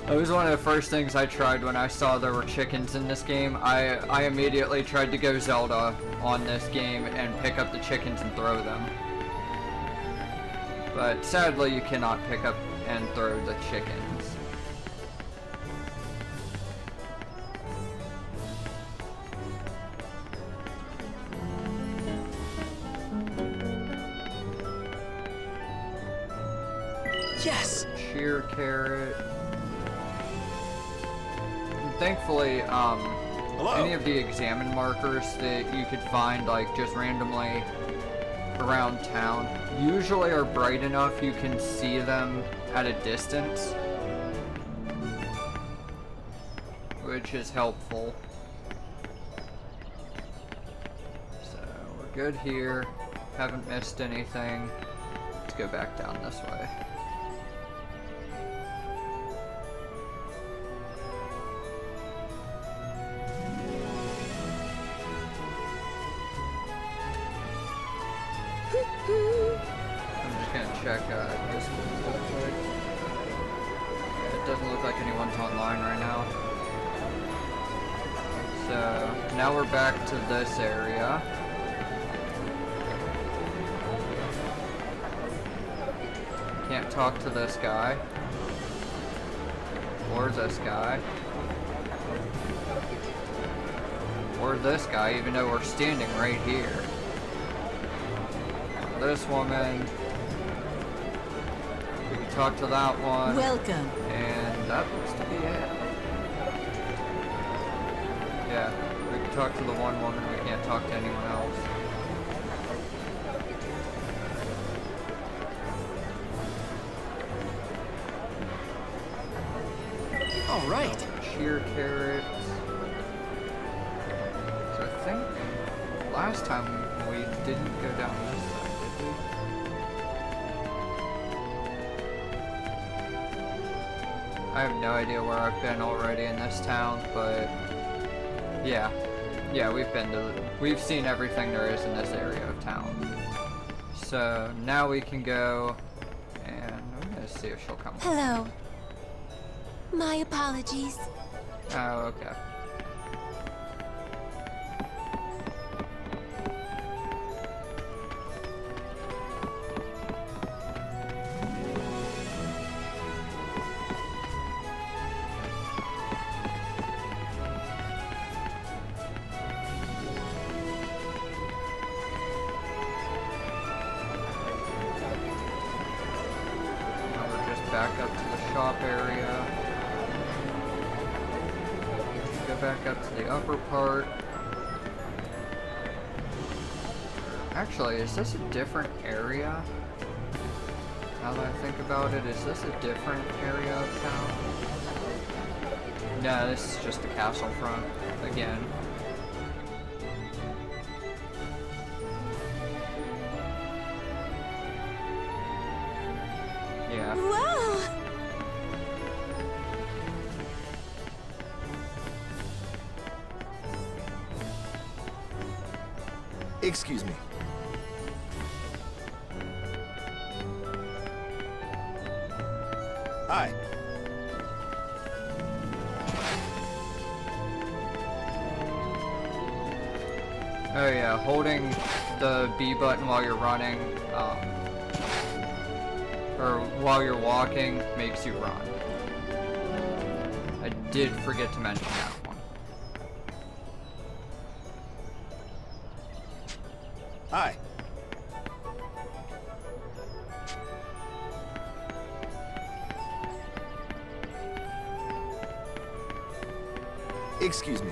It was one of the first things I tried when I saw there were chickens in this game. I immediately tried to go Zelda on this game and pick up the chickens and throw them. But sadly you cannot pick up and throw the chickens. Yes! Sheer carrot. Thankfully, any of the examine markers that you could find, like, just randomly around town, usually are bright enough you can see them at a distance, which is helpful. So, we're good here. Haven't missed anything. Let's go back down this way. I'm just gonna check this real quick. Yeah, it doesn't look like anyone's online right now. So now we're back to this area. Can't talk to this guy. Or this guy. Or this guy, even though we're standing right here. This woman. We can talk to that one. Welcome. And that looks to be it. Yeah, we can talk to the one woman, we can't talk to anyone else. All right. Sheer carrots. So I think last time we didn't go down this side, did we? I have no idea where I've been already in this town, but yeah, we've seen everything there is in this area of town. So now we can go, and I'm gonna see if she'll come. Hello. My apologies. Oh, okay. Now we're just back up to the shop area. Go back up to the upper part. Actually, is this a different area? Now that I think about it, is this a different area of town? No, this is just the castle front again. Yeah. Whoa! Excuse me. Hi. Oh yeah, holding the B button while you're running, or while you're walking, makes you run. I did forget to mention that one. Hi. Excuse me.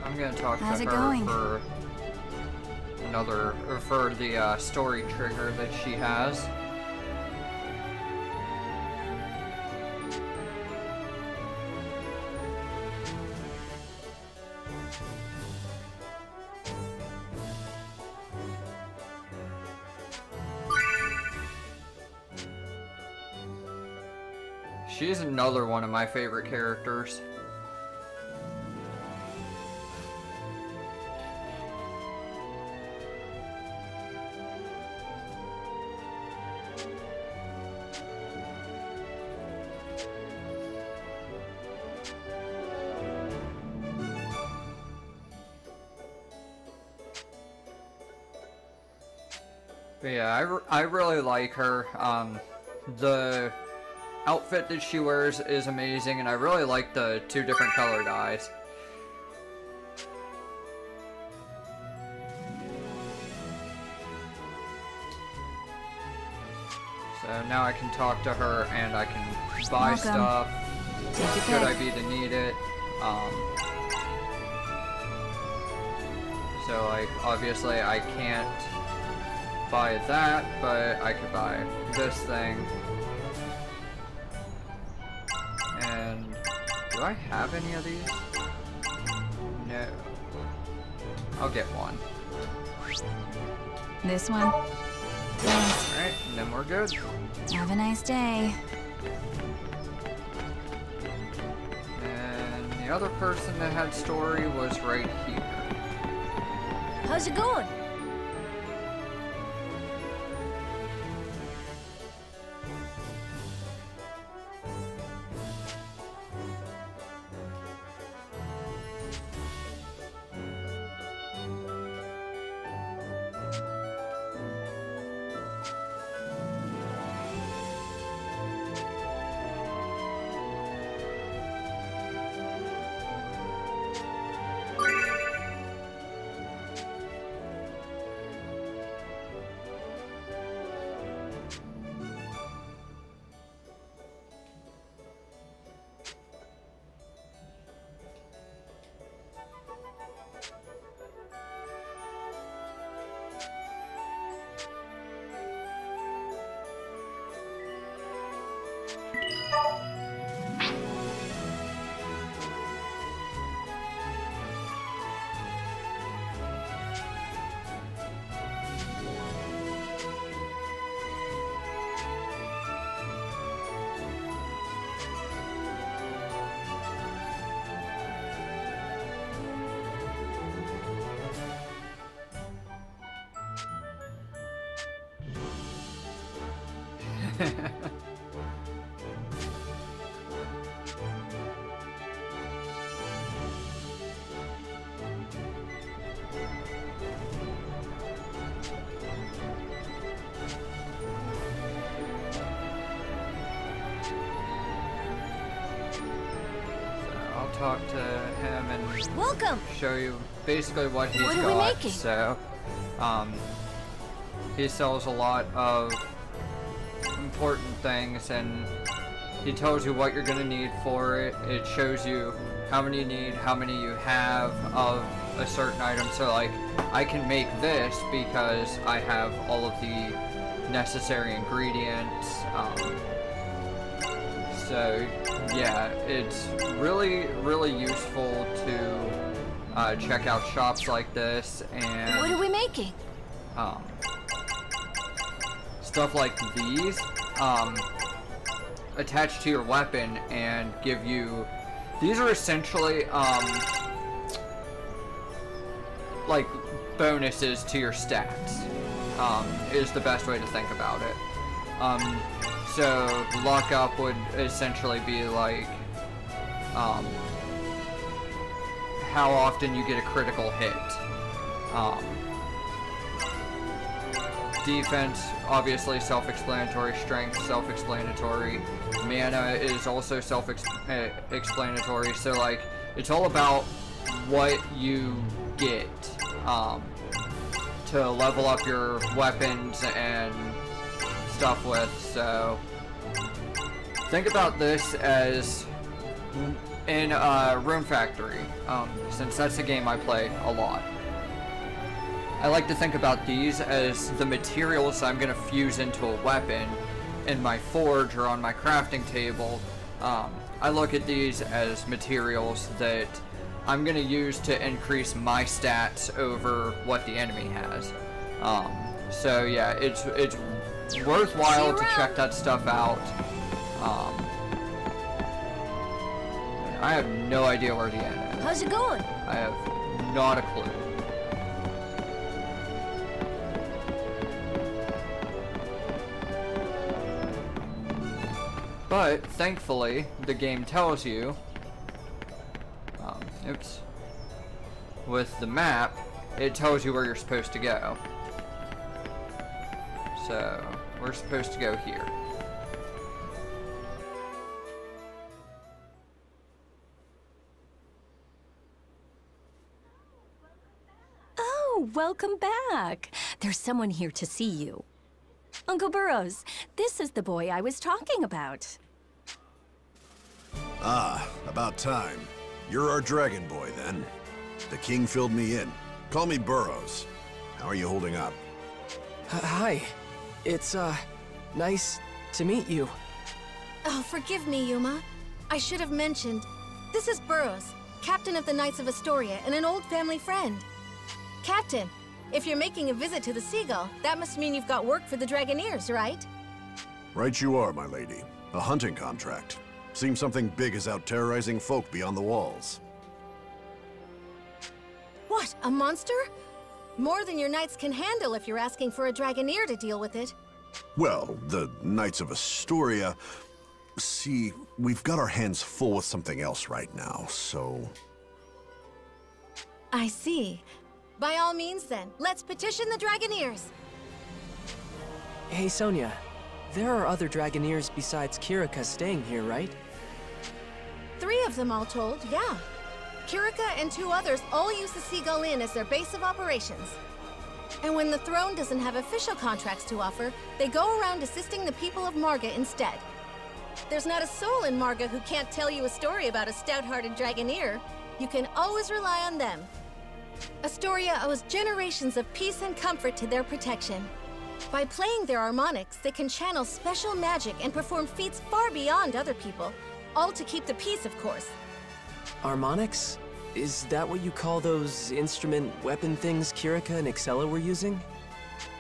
I'm gonna talk How's to it her going? for for the story trigger that she has. She's another one of my favorite characters. But yeah, I really like her. The outfit that she wears is amazing, and I really like the two different colored eyes. So now I can talk to her and I can buy Welcome. stuff. Take Should it I back. be to need it? So like obviously I can't buy that, but I could buy this thing. And do I have any of these? No. I'll get one. This one? Thanks. Alright, and then we're good. Have a nice day. And the other person that had story was right here. How's it going? I'll talk to him and Welcome. show you basically what he's What are we got. making? So, he sells a lot of important things, and he tells you what you're gonna need for it. It shows you how many you need, how many you have of a certain item. So like, I can make this because I have all of the necessary ingredients. So yeah, it's really useful to check out shops like this and What are we making? stuff like these attached to your weapon and give you. These are essentially like bonuses to your stats. Is the best way to think about it. So luck up would essentially be like how often you get a critical hit. Defense, obviously self-explanatory. Strength, self-explanatory. Mana is also self-explanatory. So like, it's all about what you get to level up your weapons and stuff with. So think about this as in Room Factory, since that's a game I play a lot. I like to think about these as the materials I'm going to fuse into a weapon in my forge or on my crafting table. I look at these as materials that I'm going to use to increase my stats over what the enemy has. So yeah, it's worthwhile to check that stuff out. I have no idea where the end is. How's it going? I have not a clue. But thankfully, the game tells you, oops, with the map, it tells you where you're supposed to go. So, we're supposed to go here. Oh, welcome back. There's someone here to see you. Uncle Burrows, this is the boy I was talking about. Ah, about time. You're our dragon boy, then. The king filled me in. Call me Burrows. How are you holding up? Hi. It's, nice to meet you. Oh, forgive me, Yuma. I should have mentioned. This is Burrows, captain of the Knights of Astoria and an old family friend. Captain, if you're making a visit to the Seagull, that must mean you've got work for the Dragoneers, right? Right you are, my lady. A hunting contract. Seems something big is out terrorizing folk beyond the walls. What, a monster? More than your knights can handle if you're asking for a Dragoneer to deal with it. Well, the Knights of Astoria... See, we've got our hands full with something else right now, so... I see. By all means then, let's petition the Dragoneers. Hey, Sonia. There are other Dragoneers besides Kirika staying here, right? 3 of them all told, yeah. Kirika and 2 others all use the Seagull Inn as their base of operations. And when the throne doesn't have official contracts to offer, they go around assisting the people of Marga instead. There's not a soul in Marga who can't tell you a story about a stout-hearted Dragoneer. You can always rely on them. Astoria owes generations of peace and comfort to their protection. By playing their harmonics, they can channel special magic and perform feats far beyond other people. All to keep the peace, of course. Harmonics? Is that what you call those instrument weapon things Kirika and Excella were using?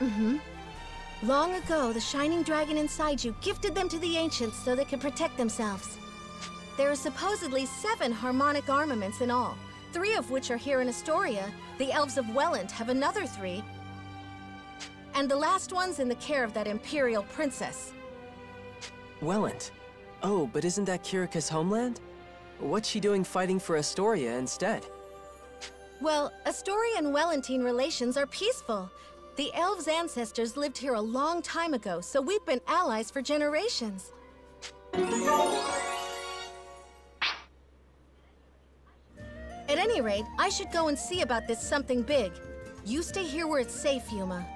Mm-hmm. Long ago, the shining dragon inside you gifted them to the ancients so they could protect themselves. There are supposedly 7 harmonic armaments in all, 3 of which are here in Astoria. The elves of Welland have another 3. And the last one's in the care of that Imperial princess. Welland? Oh, but isn't that Kirika's homeland? What's she doing fighting for Astoria instead? Well, Astoria and Wellentine relations are peaceful. The elves' ancestors lived here a long time ago, so we've been allies for generations. At any rate, I should go and see about this something big. You stay here where it's safe, Yuma.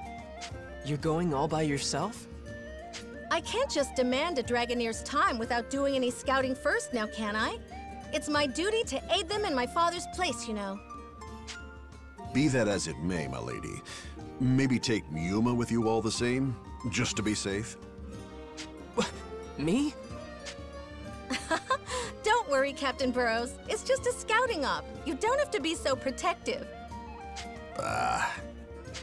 You're going all by yourself? I can't just demand a Dragoneer's time without doing any scouting first now, can I? It's my duty to aid them in my father's place, you know. Be that as it may, my lady. Maybe take Yuma with you all the same, just to be safe. Me? Don't worry, Captain Burrows. It's just a scouting op. You don't have to be so protective.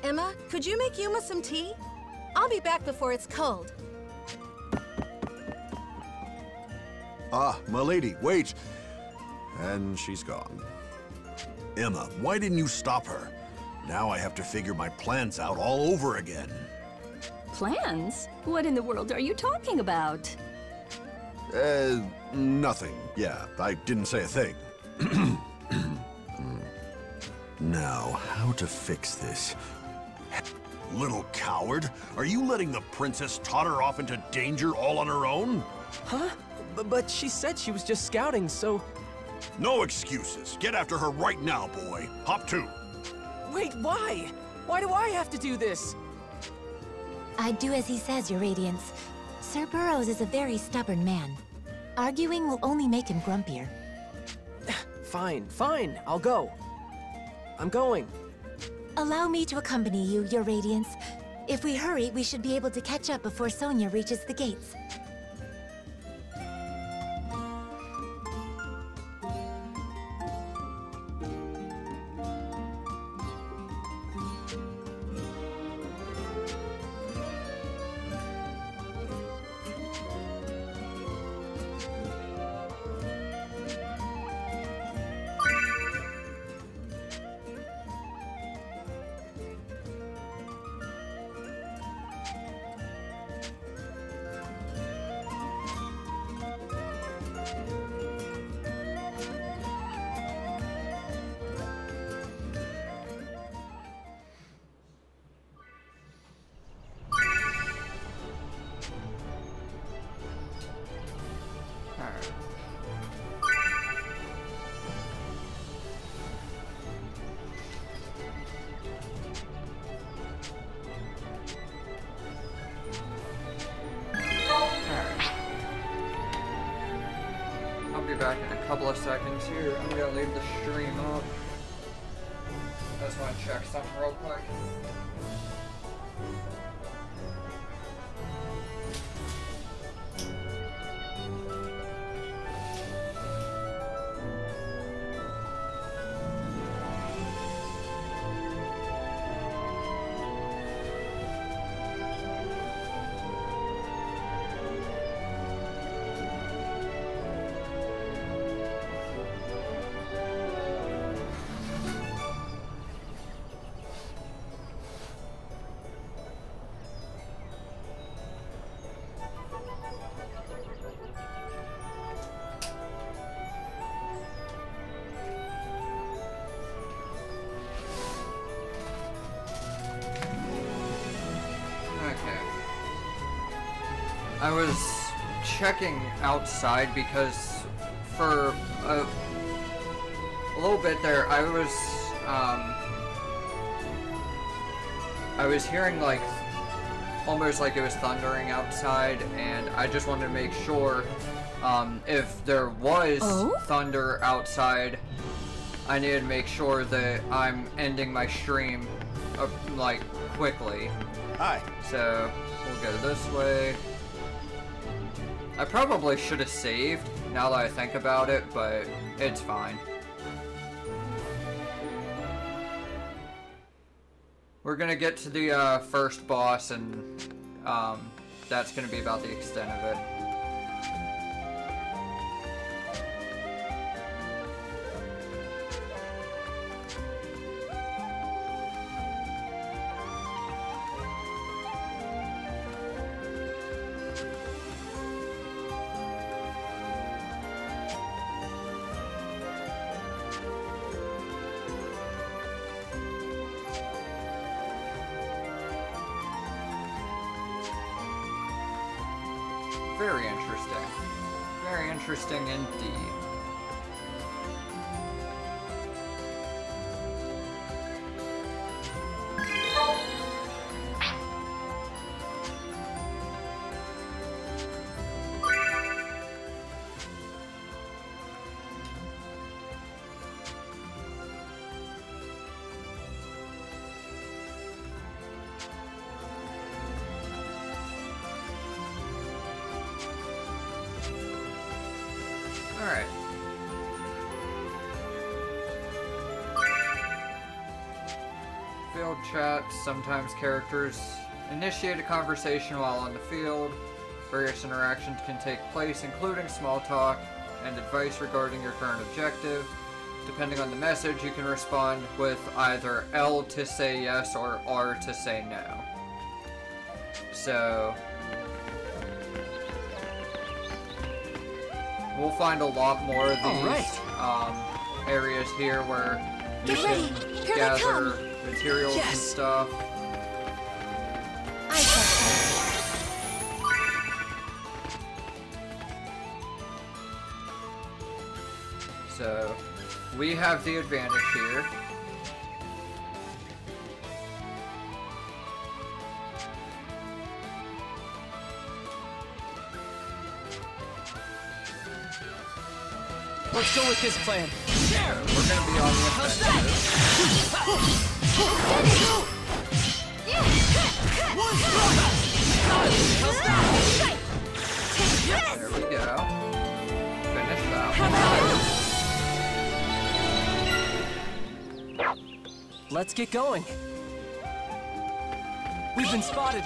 Emma, could you make Yuma some tea? I'll be back before it's cold. Ah, my lady, wait! And she's gone. Emma, why didn't you stop her? Now I have to figure my plans out all over again. Plans? What in the world are you talking about? Nothing. Yeah, I didn't say a thing. Now, how to fix this? Little coward! Are you letting the princess totter off into danger all on her own? Huh? But she said she was just scouting, so... No excuses. Get after her right now, boy. Hop to. Wait, why? Why do I have to do this? I'd do as he says, Your Radiance. Sir Burroughs is a very stubborn man. Arguing will only make him grumpier. Fine. I'll go. I'm going. Allow me to accompany you, Your Radiance. If we hurry, we should be able to catch up before Sonia reaches the gates. Back in a couple of seconds here. I'm gonna leave the stream up. I just want to check something real quick. I was checking outside because for a little bit there I was hearing like almost like it was thundering outside, and I just wanted to make sure if there was thunder outside, I needed to make sure that I'm ending my stream like quickly. Hi. So we'll go this way. I probably should have saved, now that I think about it, but it's fine. We're gonna get to the first boss, and that's gonna be about the extent of it. Very interesting. Very interesting indeed. Alright. Field chat. Sometimes characters initiate a conversation while on the field. Various interactions can take place, including small talk and advice regarding your current objective. Depending on the message, you can respond with either L to say yes or R to say no. So we'll find a lot more of these areas here where you can gather materials and stuff. So we have the advantage here. Let's go with this plan. We're gonna be on the offensive. There we go. Finish that one. Let's get going. We've been spotted.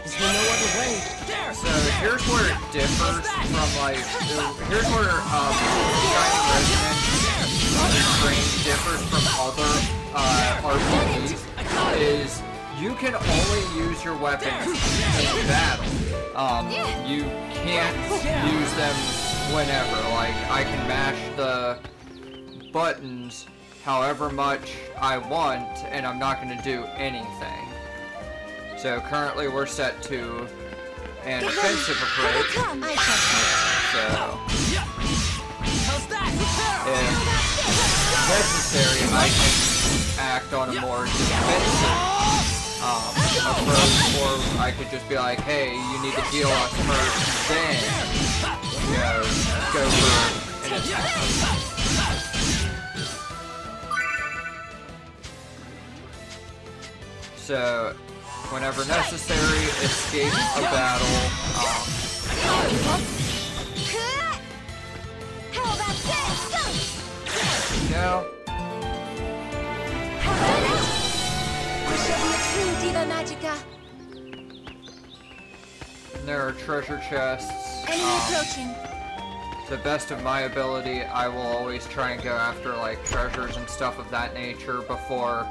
Is there no other way? So here's where it differs from like, here's where Shining Resonance Refrain differs from other RPGs, is you can only use your weapons in battle. You can't use them whenever. Like, I can mash the buttons however much I want, and I'm not going to do anything. So currently we're set to an offensive approach. So if necessary, I can act on a more defensive approach, or I could just be like, hey, you need to heal us first, then go for an attack. So whenever necessary, escape a battle. There we go. And there are treasure chests. To the best of my ability, I will always try and go after like treasures and stuff of that nature before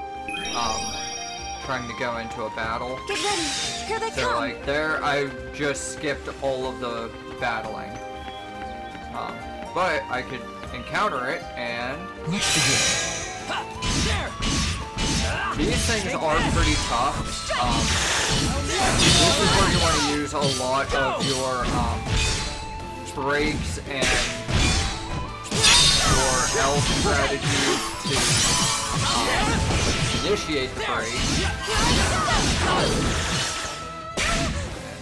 trying to go into a battle. Get ready. Here they so come. like there, I just skipped all of the battling. But I could encounter it and these things are pretty tough. This is where you want to use a lot of your breaks and your health strategy to initiate the break.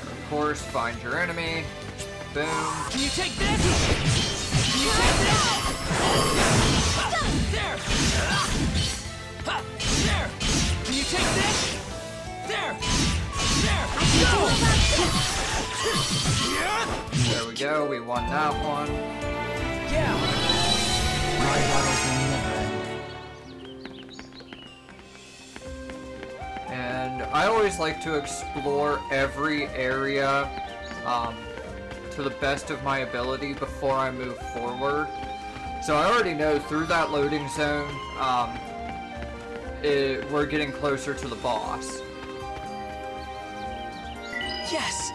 And of course, find your enemy. Boom. Can you take this? Can you take this? There! There! Can you take this? There! There we go, we won that one. Yeah! My battles will never end. And I always like to explore every area to the best of my ability before I move forward. So I already know through that loading zone, we're getting closer to the boss. Yes!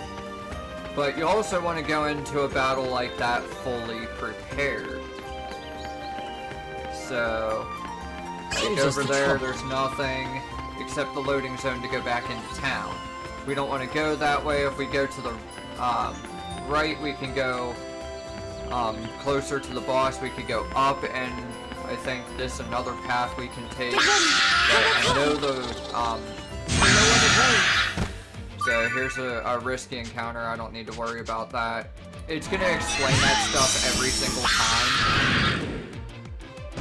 But you also want to go into a battle like that fully prepared. So, look over there, there's nothing except the loading zone to go back into town. We don't want to go that way. If we go to the right, we can go closer to the boss. We could go up, and I think this another path we can take. But I know the so here's a risky encounter. I don't need to worry about that. It's gonna explain that stuff every single time.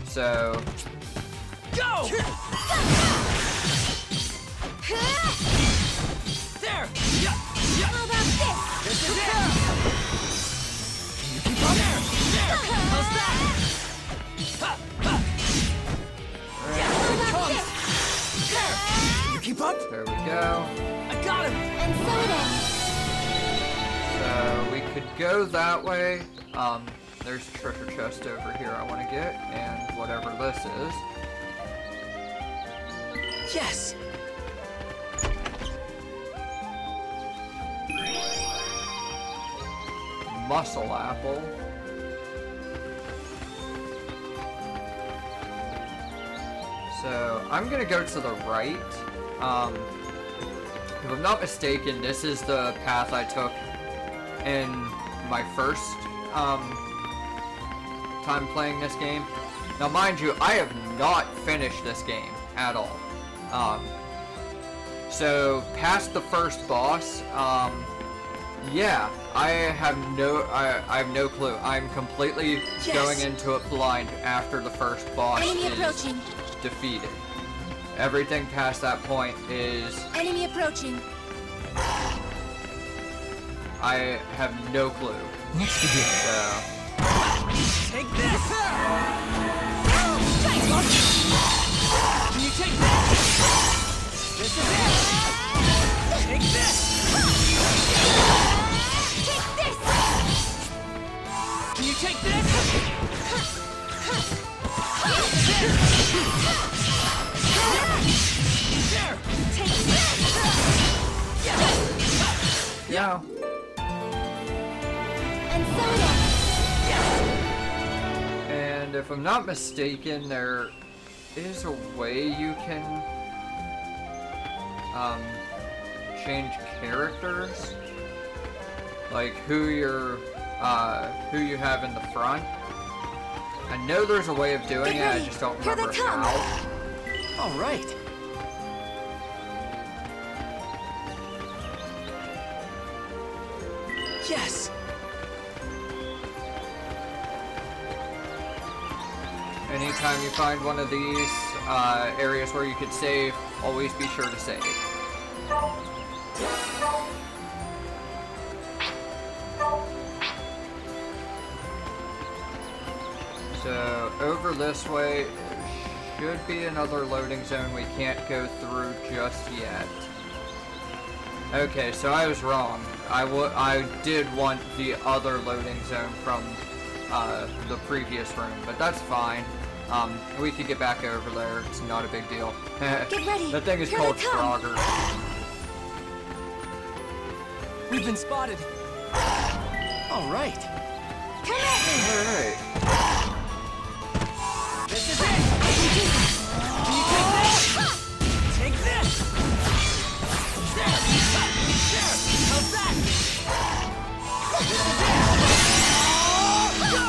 So go! There! How about this? This is it! You keep on there! There! How's that? Ha! Ha! Yeah, here it comes! There! You keep up? there we go. I got him! And so it ends. So we could go that way. There's a treasure chest over here I want to get, and whatever this is. Yes! muscle apple. So I'm gonna go to the right. If I'm not mistaken, this is the path I took in my first time playing this game. Now mind you, I have not finished this game at all. So past the first boss, yeah, I have no clue. I'm completely going into it blind after the first boss is defeated. Everything past that point is... Enemy approaching. I have no clue. Let's begin. So... Take this! Can you take this? This is it! Take this! Take this! Can you take this? There! Take this! Yeah. And soda! And if I'm not mistaken, there is a way you can change characters, like who you have in the front. I know there's a way of doing it, I just don't remember how. All right. Yes. Anytime you find one of these areas where you could save, always be sure to save. So over this way should be another loading zone we can't go through just yet. Okay, so I was wrong. I did want the other loading zone from the previous room, but that's fine. We could get back over there. It's not a big deal. Get ready. That thing is Here called they come. Frogger. We've been spotted. All right. Come at me! Alright. This is it! Can you take this? Take this! There! There! How's that? This is it! Go!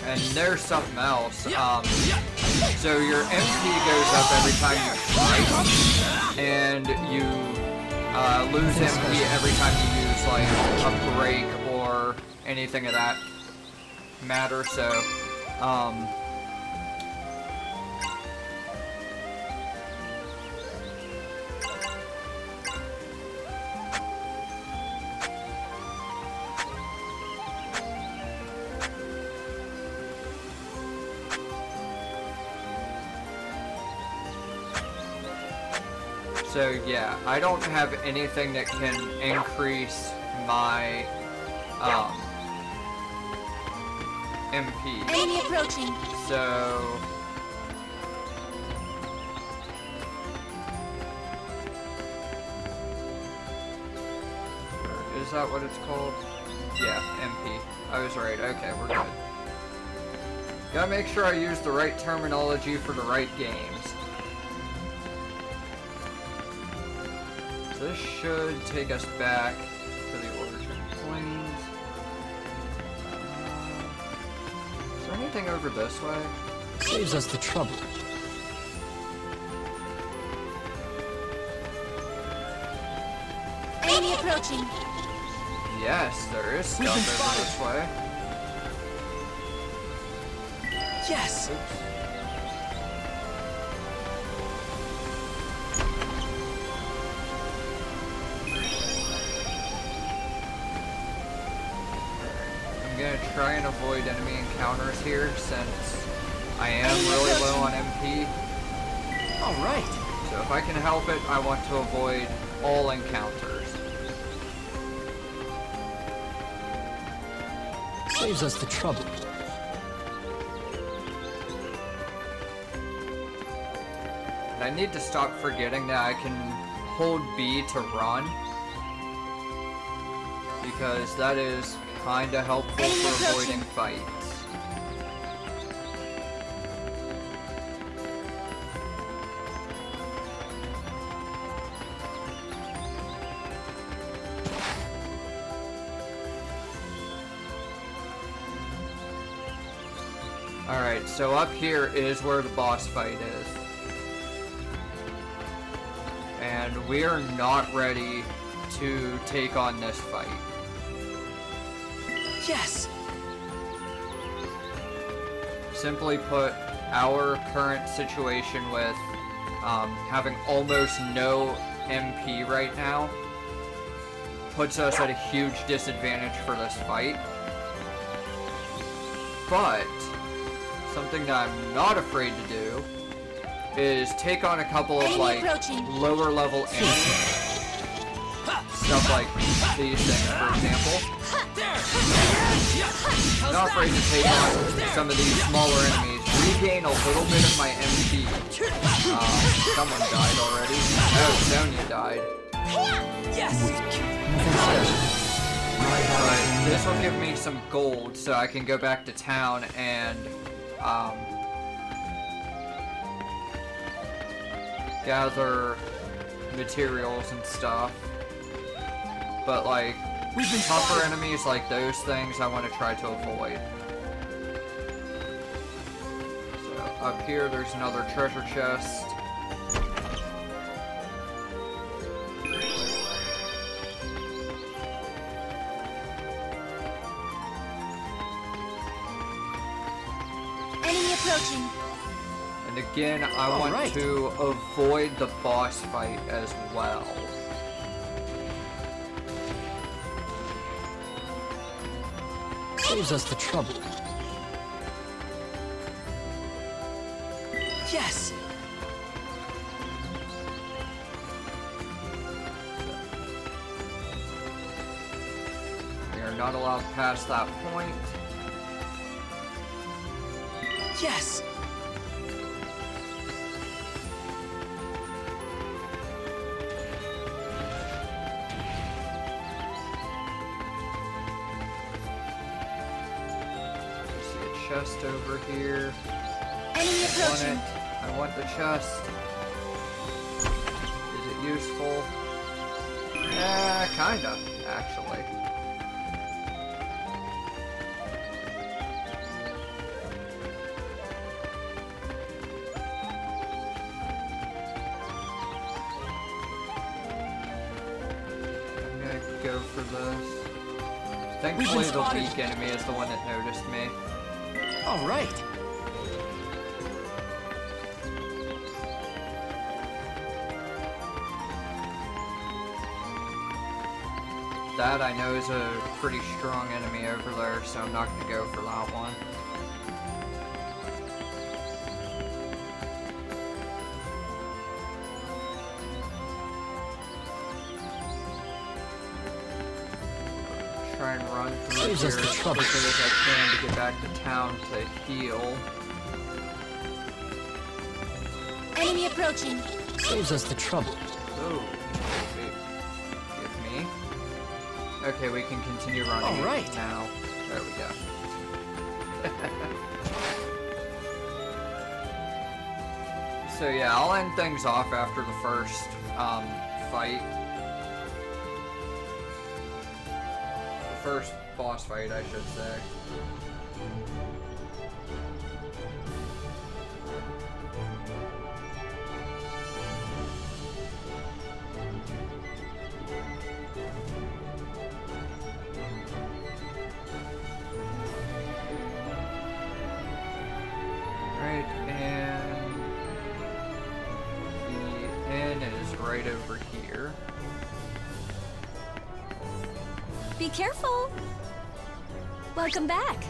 And there's something else. So your MP goes up every time you fight, and you lose MP every time you use like a break or anything of that matter. So, So yeah, I don't have anything that can increase my MP. Enemy approaching. So is that what it's called? Yeah, MP. I was right. Okay, we're good. Gotta make sure I use the right terminology for the right games. This should take us back to the origin plains. Is there anything over this way? Saves us the trouble. Enemy approaching. Yes, there is stuff over this way. Yes. Oops. I'm gonna try and avoid enemy encounters here since I am really low on MP. Alright. So if I can help it, I want to avoid all encounters. Saves us the trouble. I need to stop forgetting that I can hold B to run, because that is kinda helpful for avoiding fights. Alright, so up here is where the boss fight is. And we are not ready to take on this fight. Yes! Simply put, our current situation with having almost no MP right now puts us at a huge disadvantage for this fight. But something that I'm not afraid to do is take on a couple of like lower level enemies. Stuff like these things, for example. I'm not afraid to take on some of these smaller enemies, regain a little bit of my MP. Someone died already. Oh, Sonya died. But this will give me some gold so I can go back to town and gather materials and stuff. But like tougher enemies like those things I want to try to avoid. So up here there's another treasure chest. Enemy approaching. And again, I want to avoid the boss fight as well. Saves us the trouble. Yes! We are not allowed past that point. Yes! Chest over here. Enemy approaching. I want the chest. Is it useful? Yeah, kinda, actually. I'm gonna go for this. Thankfully, the weak enemy is the one that noticed me. All right. That I know is a pretty strong enemy over there, so I'm not going to go for that one. Try and run through here as quickly as I can to get back to town to heal. Enemy approaching. Saves us the trouble. Oh, give me. Okay, we can continue running now. There we go. So yeah, I'll end things off after the first fight. First boss fight, I should say. Right, and the inn is right over here. Be careful! Welcome back!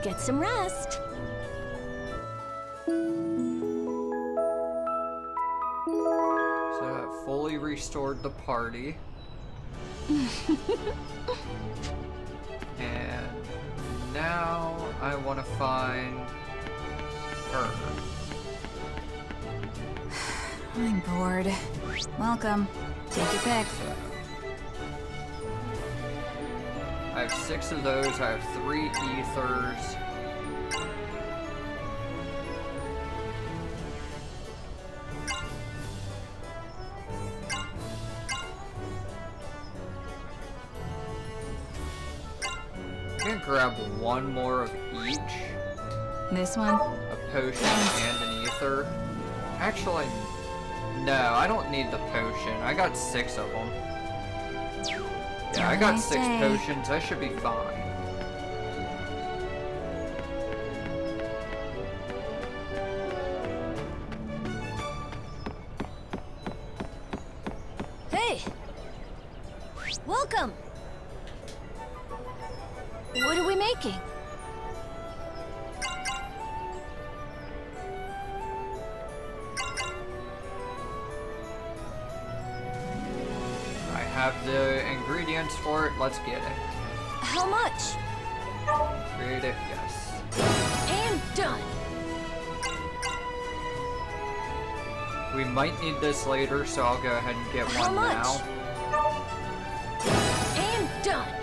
Get some rest! So that fully restored the party. And now I want to find her. I'm bored. Welcome. Take your pick. I have 6 of those. I have 3 ethers. I'm gonna grab 1 more of each. This one? A potion and an ether. Actually, no, I don't need the potion. I got 6 of them. Yeah, I got 6 potions. I should be fine. Hey! Welcome! What are we making? I have the ingredients for it. Let's get it. How much? Create it, yes. And done! We might need this later, so I'll go ahead and get How one much? now. And done!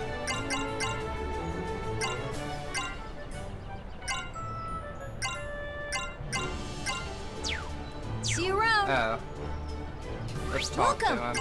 See you around! Oh. Let's talk to him.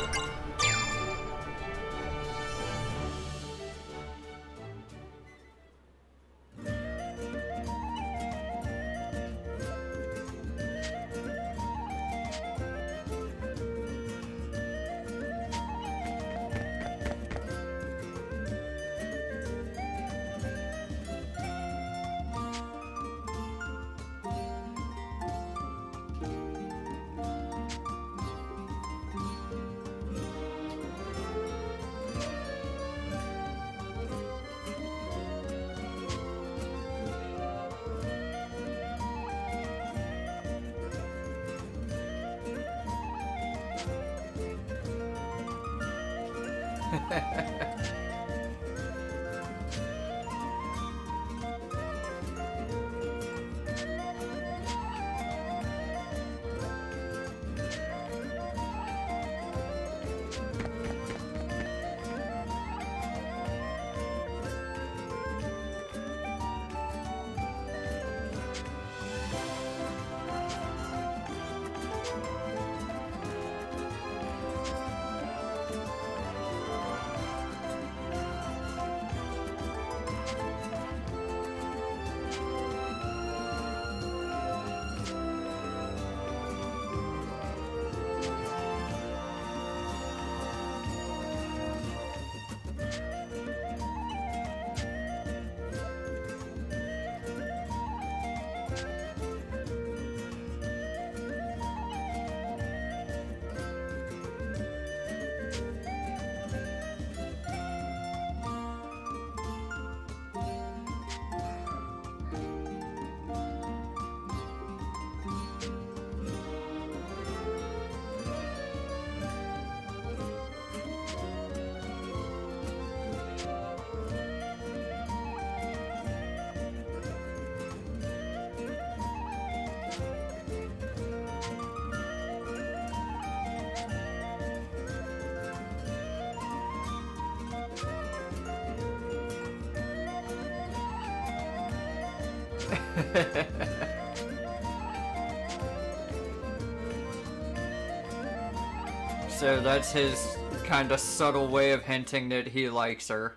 So that's his kind of subtle way of hinting that he likes her.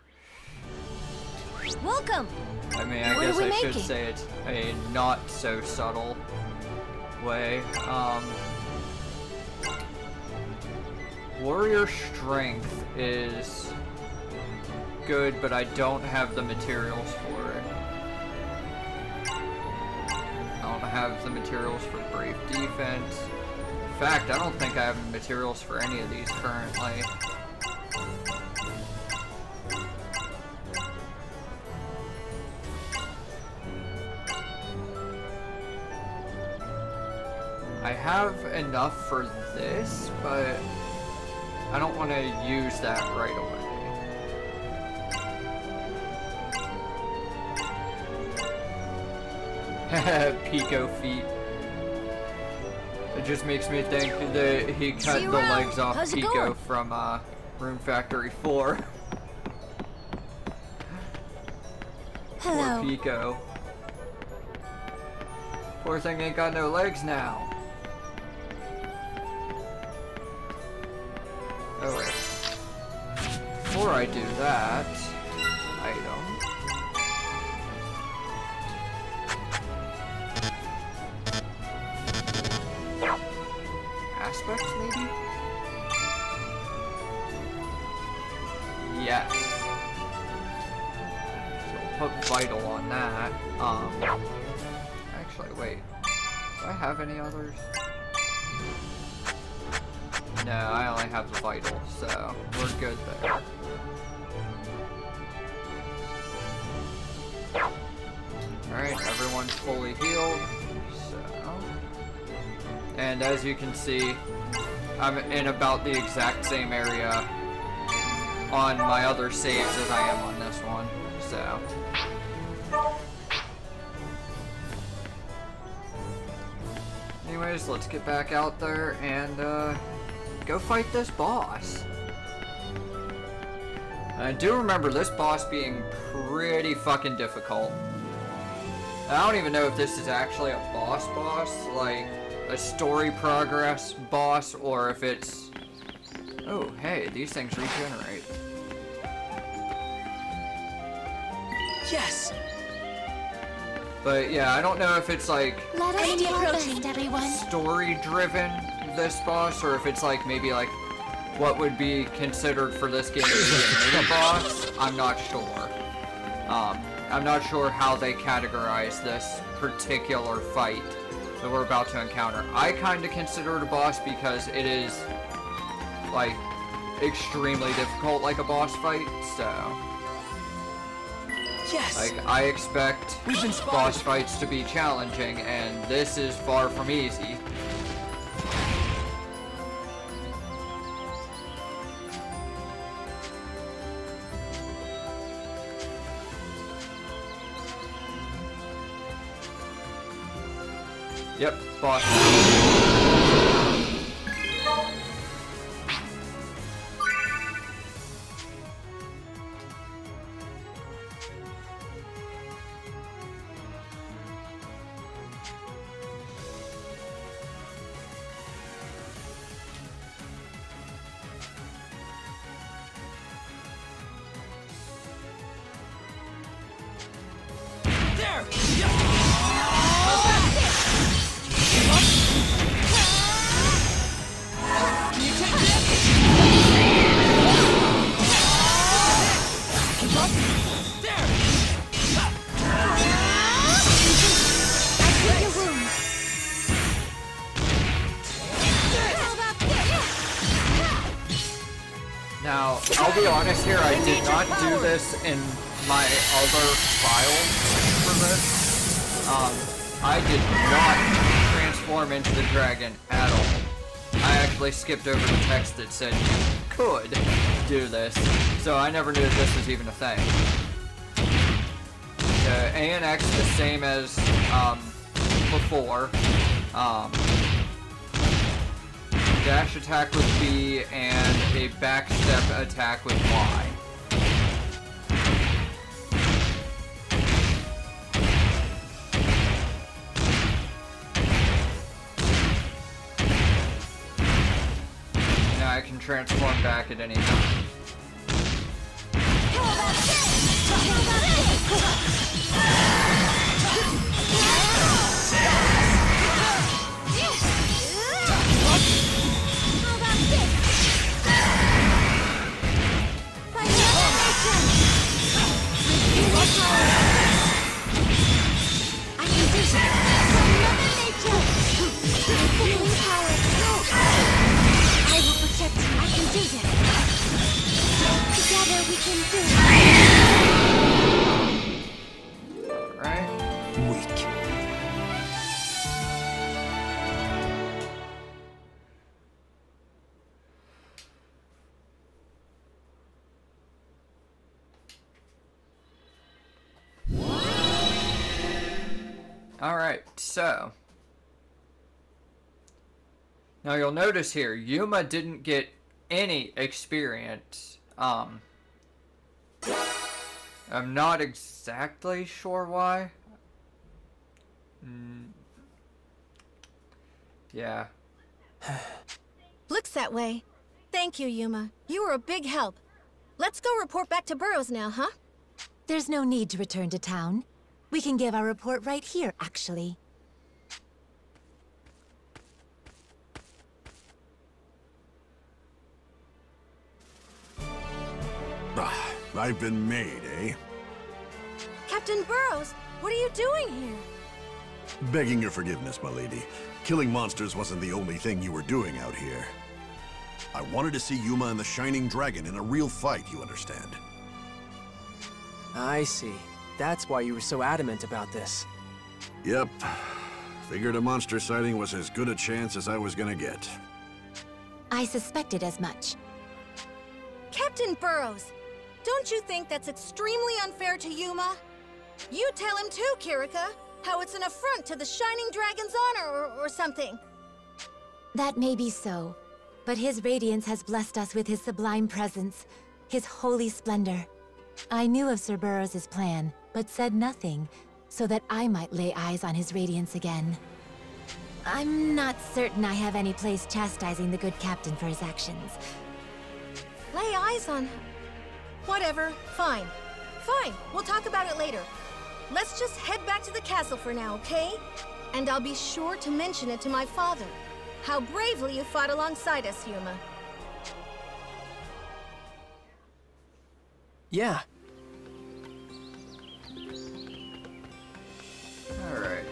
Welcome! I mean, I guess I should say it's a not so subtle way. Warrior strength is good, but I don't have the materials for it. I don't have the materials for brave defense. In fact, I don't think I have the materials for any of these currently. I have enough for this, but I don't want to use that right away. Pico feet. It just makes me think that he cut the legs off Pico from Rune Factory 4. Hello. Poor Pico. Poor thing ain't got no legs now. Oh wait. Before I do that, item. Aspect, maybe? Yes. So we'll put vital on that. Actually, wait. Do I have any others? No, I only have the vital, so we're good there. Alright, everyone's fully healed. And as you can see, I'm in about the exact same area on my other saves as I am on this one, so. Anyways, let's get back out there and go fight this boss. I do remember this boss being pretty fucking difficult. I don't even know if this is actually a boss, like a story progress boss, or if it's... Oh, hey, these things regenerate. Yes! But yeah, I don't know if it's like... Let us do our best, everyone. Story-driven, this boss, or if it's like, maybe like, what would be considered for this game to be a mini boss. I'm not sure. I'm not sure how they categorize this particular fight that we're about to encounter. I kind of consider it a boss because it is, like, extremely difficult like a boss fight, so... Yes! Like, I expect boss fights to be challenging, and this is far from easy. Yep, boss. Now, I'll be honest here, I did not do this in my other file for this. I did not transform into the dragon at all. I actually skipped over the text that said you could do this, so I never knew that this was even a thing. A and X the same as before. Dash attack with B and a backstep attack with Y. Now I can transform back at any time. I will protect you. I can do this. Together we can do it. Alright, so. Now you'll notice here, Yuma didn't get any experience. I'm not exactly sure why. Yeah. Looks that way. Thank you, Yuma. You were a big help. Let's go report back to Burrows now, huh? There's no need to return to town. We can give our report right here, actually. Ah, I've been made, eh? Captain Burrows, what are you doing here? Begging your forgiveness, my lady. Killing monsters wasn't the only thing you were doing out here. I wanted to see Yuma and the Shining Dragon in a real fight, you understand? I see. That's why you were so adamant about this. Yep. Figured a monster sighting was as good a chance as I was gonna get. I suspected as much. Captain Burrows, don't you think that's extremely unfair to Yuma? You tell him too, Kirika, how it's an affront to the Shining Dragon's honor or something. That may be so, but his radiance has blessed us with his sublime presence, his holy splendor. I knew of Sir Burrows' plan, but said nothing, so that I might lay eyes on his radiance again. I'm not certain I have any place chastising the good captain for his actions. Lay eyes on... Whatever, fine. Fine, we'll talk about it later. Let's just head back to the castle for now, okay? And I'll be sure to mention it to my father. How bravely you fought alongside us, Yuma. Yeah. Alright.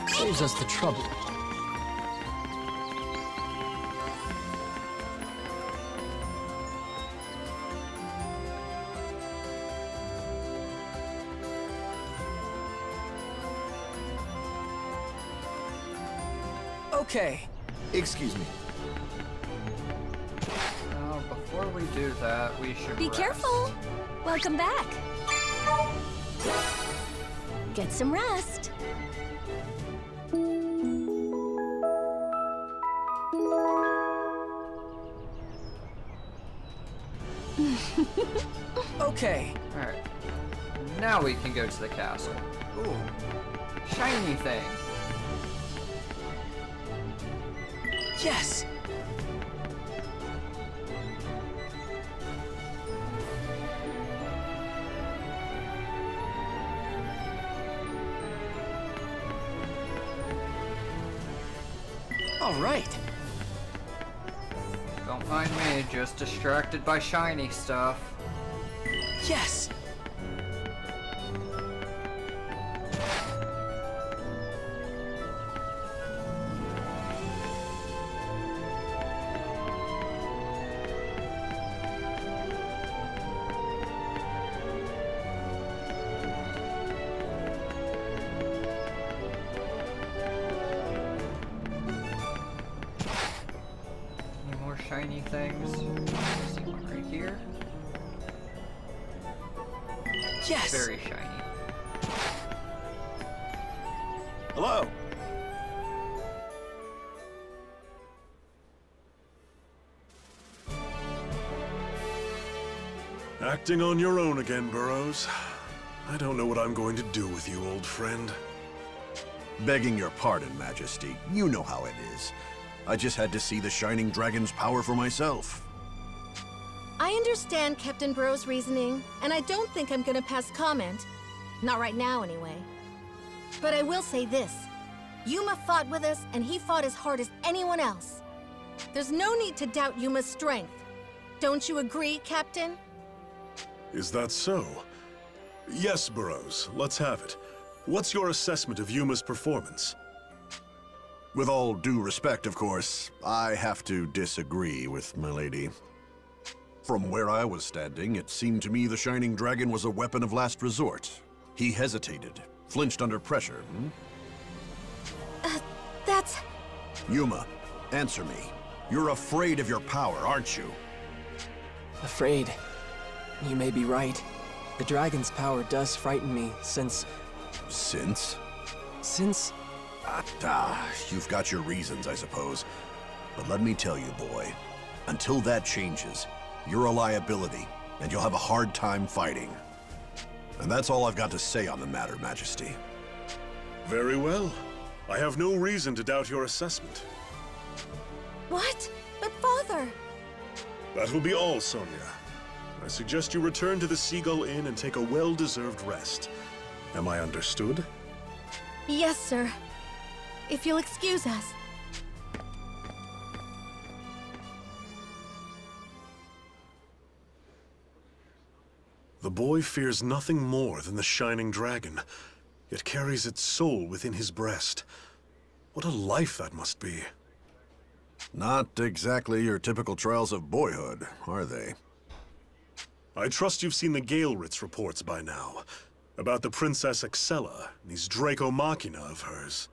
Saves us the trouble. Okay. Excuse me. Before we do that, we should Be rest. careful! Welcome back! Get some rest. Okay. Alright. Now we can go to the castle. Ooh. Shiny thing. Yes! All right. Don't mind me, just distracted by shiny stuff. Yes! Any more shiny things? I see one right here. Yes! Very shiny. Hello. Acting on your own again, Burrows. I don't know what I'm going to do with you, old friend. Begging your pardon, Majesty. You know how it is. I just had to see the Shining Dragon's power for myself. I understand Captain Burrows' reasoning, and I don't think I'm gonna pass comment. Not right now, anyway. But I will say this. Yuma fought with us, and he fought as hard as anyone else. There's no need to doubt Yuma's strength. Don't you agree, Captain? Is that so? Yes, Burrows, let's have it. What's your assessment of Yuma's performance? With all due respect, of course, I have to disagree with milady. From where I was standing, it seemed to me the Shining Dragon was a weapon of last resort. He hesitated, flinched under pressure. That's... Yuma, answer me. You're afraid of your power, aren't you? Afraid. You may be right. The dragon's power does frighten me, since... Since? Since... You've got your reasons, I suppose. But let me tell you, boy, until that changes, you're a liability, and you'll have a hard time fighting. And that's all I've got to say on the matter, Majesty. Very well. I have no reason to doubt your assessment. What? But Father... That will be all, Sonia. I suggest you return to the Seagull Inn and take a well-deserved rest. Am I understood? Yes, sir. If you'll excuse us. The boy fears nothing more than the Shining Dragon. It carries its soul within his breast. What a life that must be. Not exactly your typical trials of boyhood, are they? I trust you've seen the Galeritz reports by now, about the Princess Excella and these Draco Machina of hers.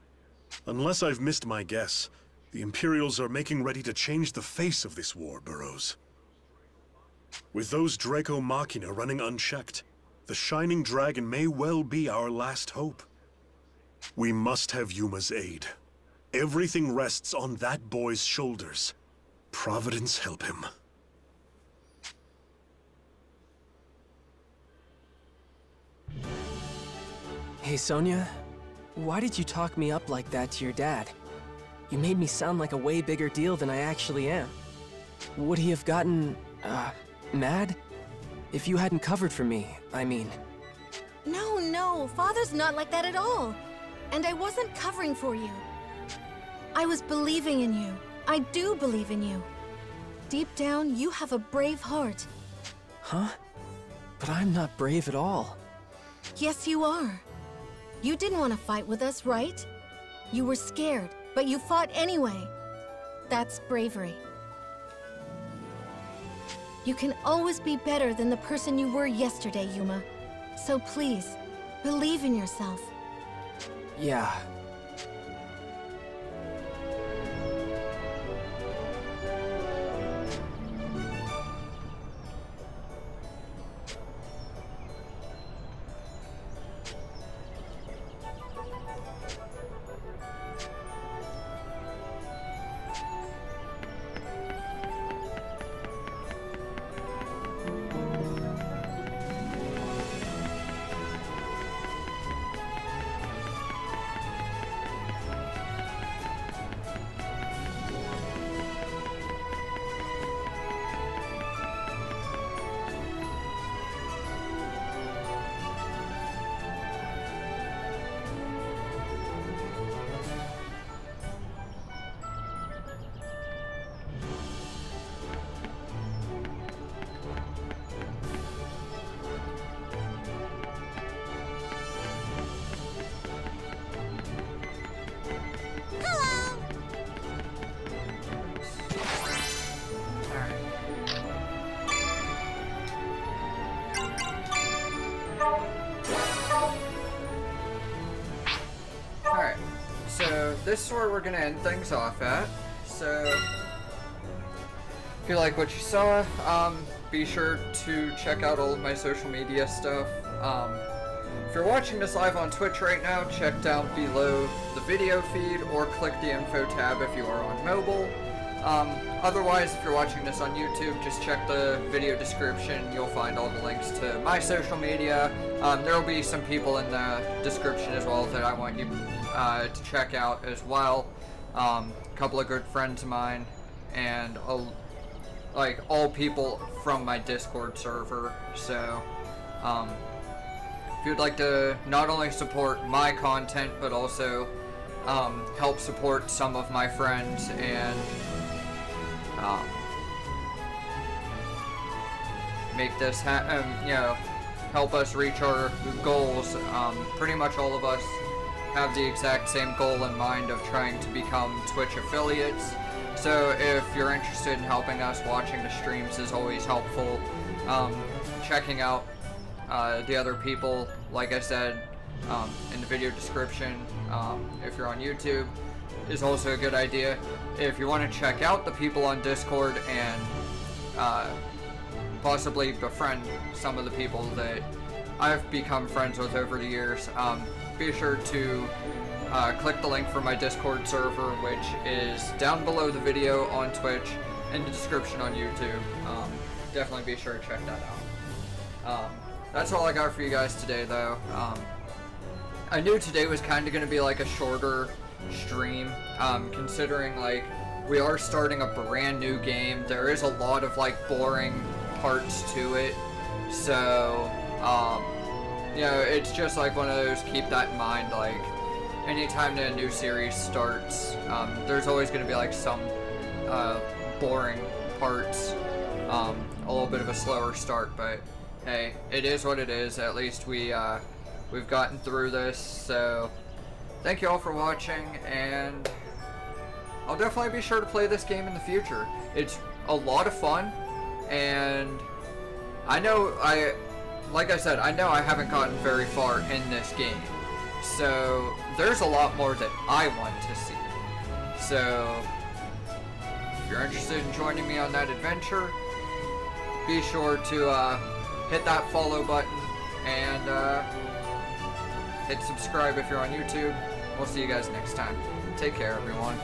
Unless I've missed my guess, the Imperials are making ready to change the face of this war, Burroughs. With those Draco Machina running unchecked, the Shining Dragon may well be our last hope. We must have Yuma's aid. Everything rests on that boy's shoulders. Providence help him. Hey, Sonia. Why did you talk me up like that to your dad? You made me sound like a way bigger deal than I actually am. Would he have gotten, mad? If you hadn't covered for me, I mean. No, Father's not like that at all. And I wasn't covering for you. I was believing in you. I do believe in you. Deep down, you have a brave heart. Huh? But I'm not brave at all. Yes, you are. You didn't want to fight with us, right? You were scared, but you fought anyway. That's bravery. You can always be better than the person you were yesterday, Yuma. So please, believe in yourself. Yeah. So this is where we're gonna end things off at. So if you like what you saw, be sure to check out all of my social media stuff. If you're watching this live on Twitch right now, check down below the video feed or click the info tab if you are on mobile. Otherwise, if you're watching this on YouTube, just check the video description. You'll find all the links to my social media. There will be some people in the description as well that I want you to check out as well. A couple of good friends of mine, and like all people from my Discord server. So if you'd like to not only support my content, but also help support some of my friends and make this you know, help us reach our goals. Pretty much all of us have the exact same goal in mind of trying to become Twitch affiliates. So if you're interested in helping us, watching the streams is always helpful. Checking out the other people, like I said, in the video description, if you're on YouTube, is also a good idea. If you want to check out the people on Discord and possibly befriend some of the people that I've become friends with over the years, be sure to click the link for my Discord server, which is down below the video on Twitch, in the description on YouTube. Definitely be sure to check that out. That's all I got for you guys today, though. I knew today was kind of going to be like a shorter stream, considering like we are starting a brand new game. There is a lot of like boring parts to it, so you know, it's just like one of those, keep that in mind. Like anytime that a new series starts, there's always going to be like some boring parts, a little bit of a slower start, but hey, it is what it is. At least we've gotten through this, so thank you all for watching, and I'll definitely be sure to play this game in the future. It's a lot of fun, and I know like I said, I know I haven't gotten very far in this game, so there's a lot more that I want to see. So if you're interested in joining me on that adventure, be sure to hit that follow button and hit subscribe if you're on YouTube. We'll see you guys next time. Take care, everyone.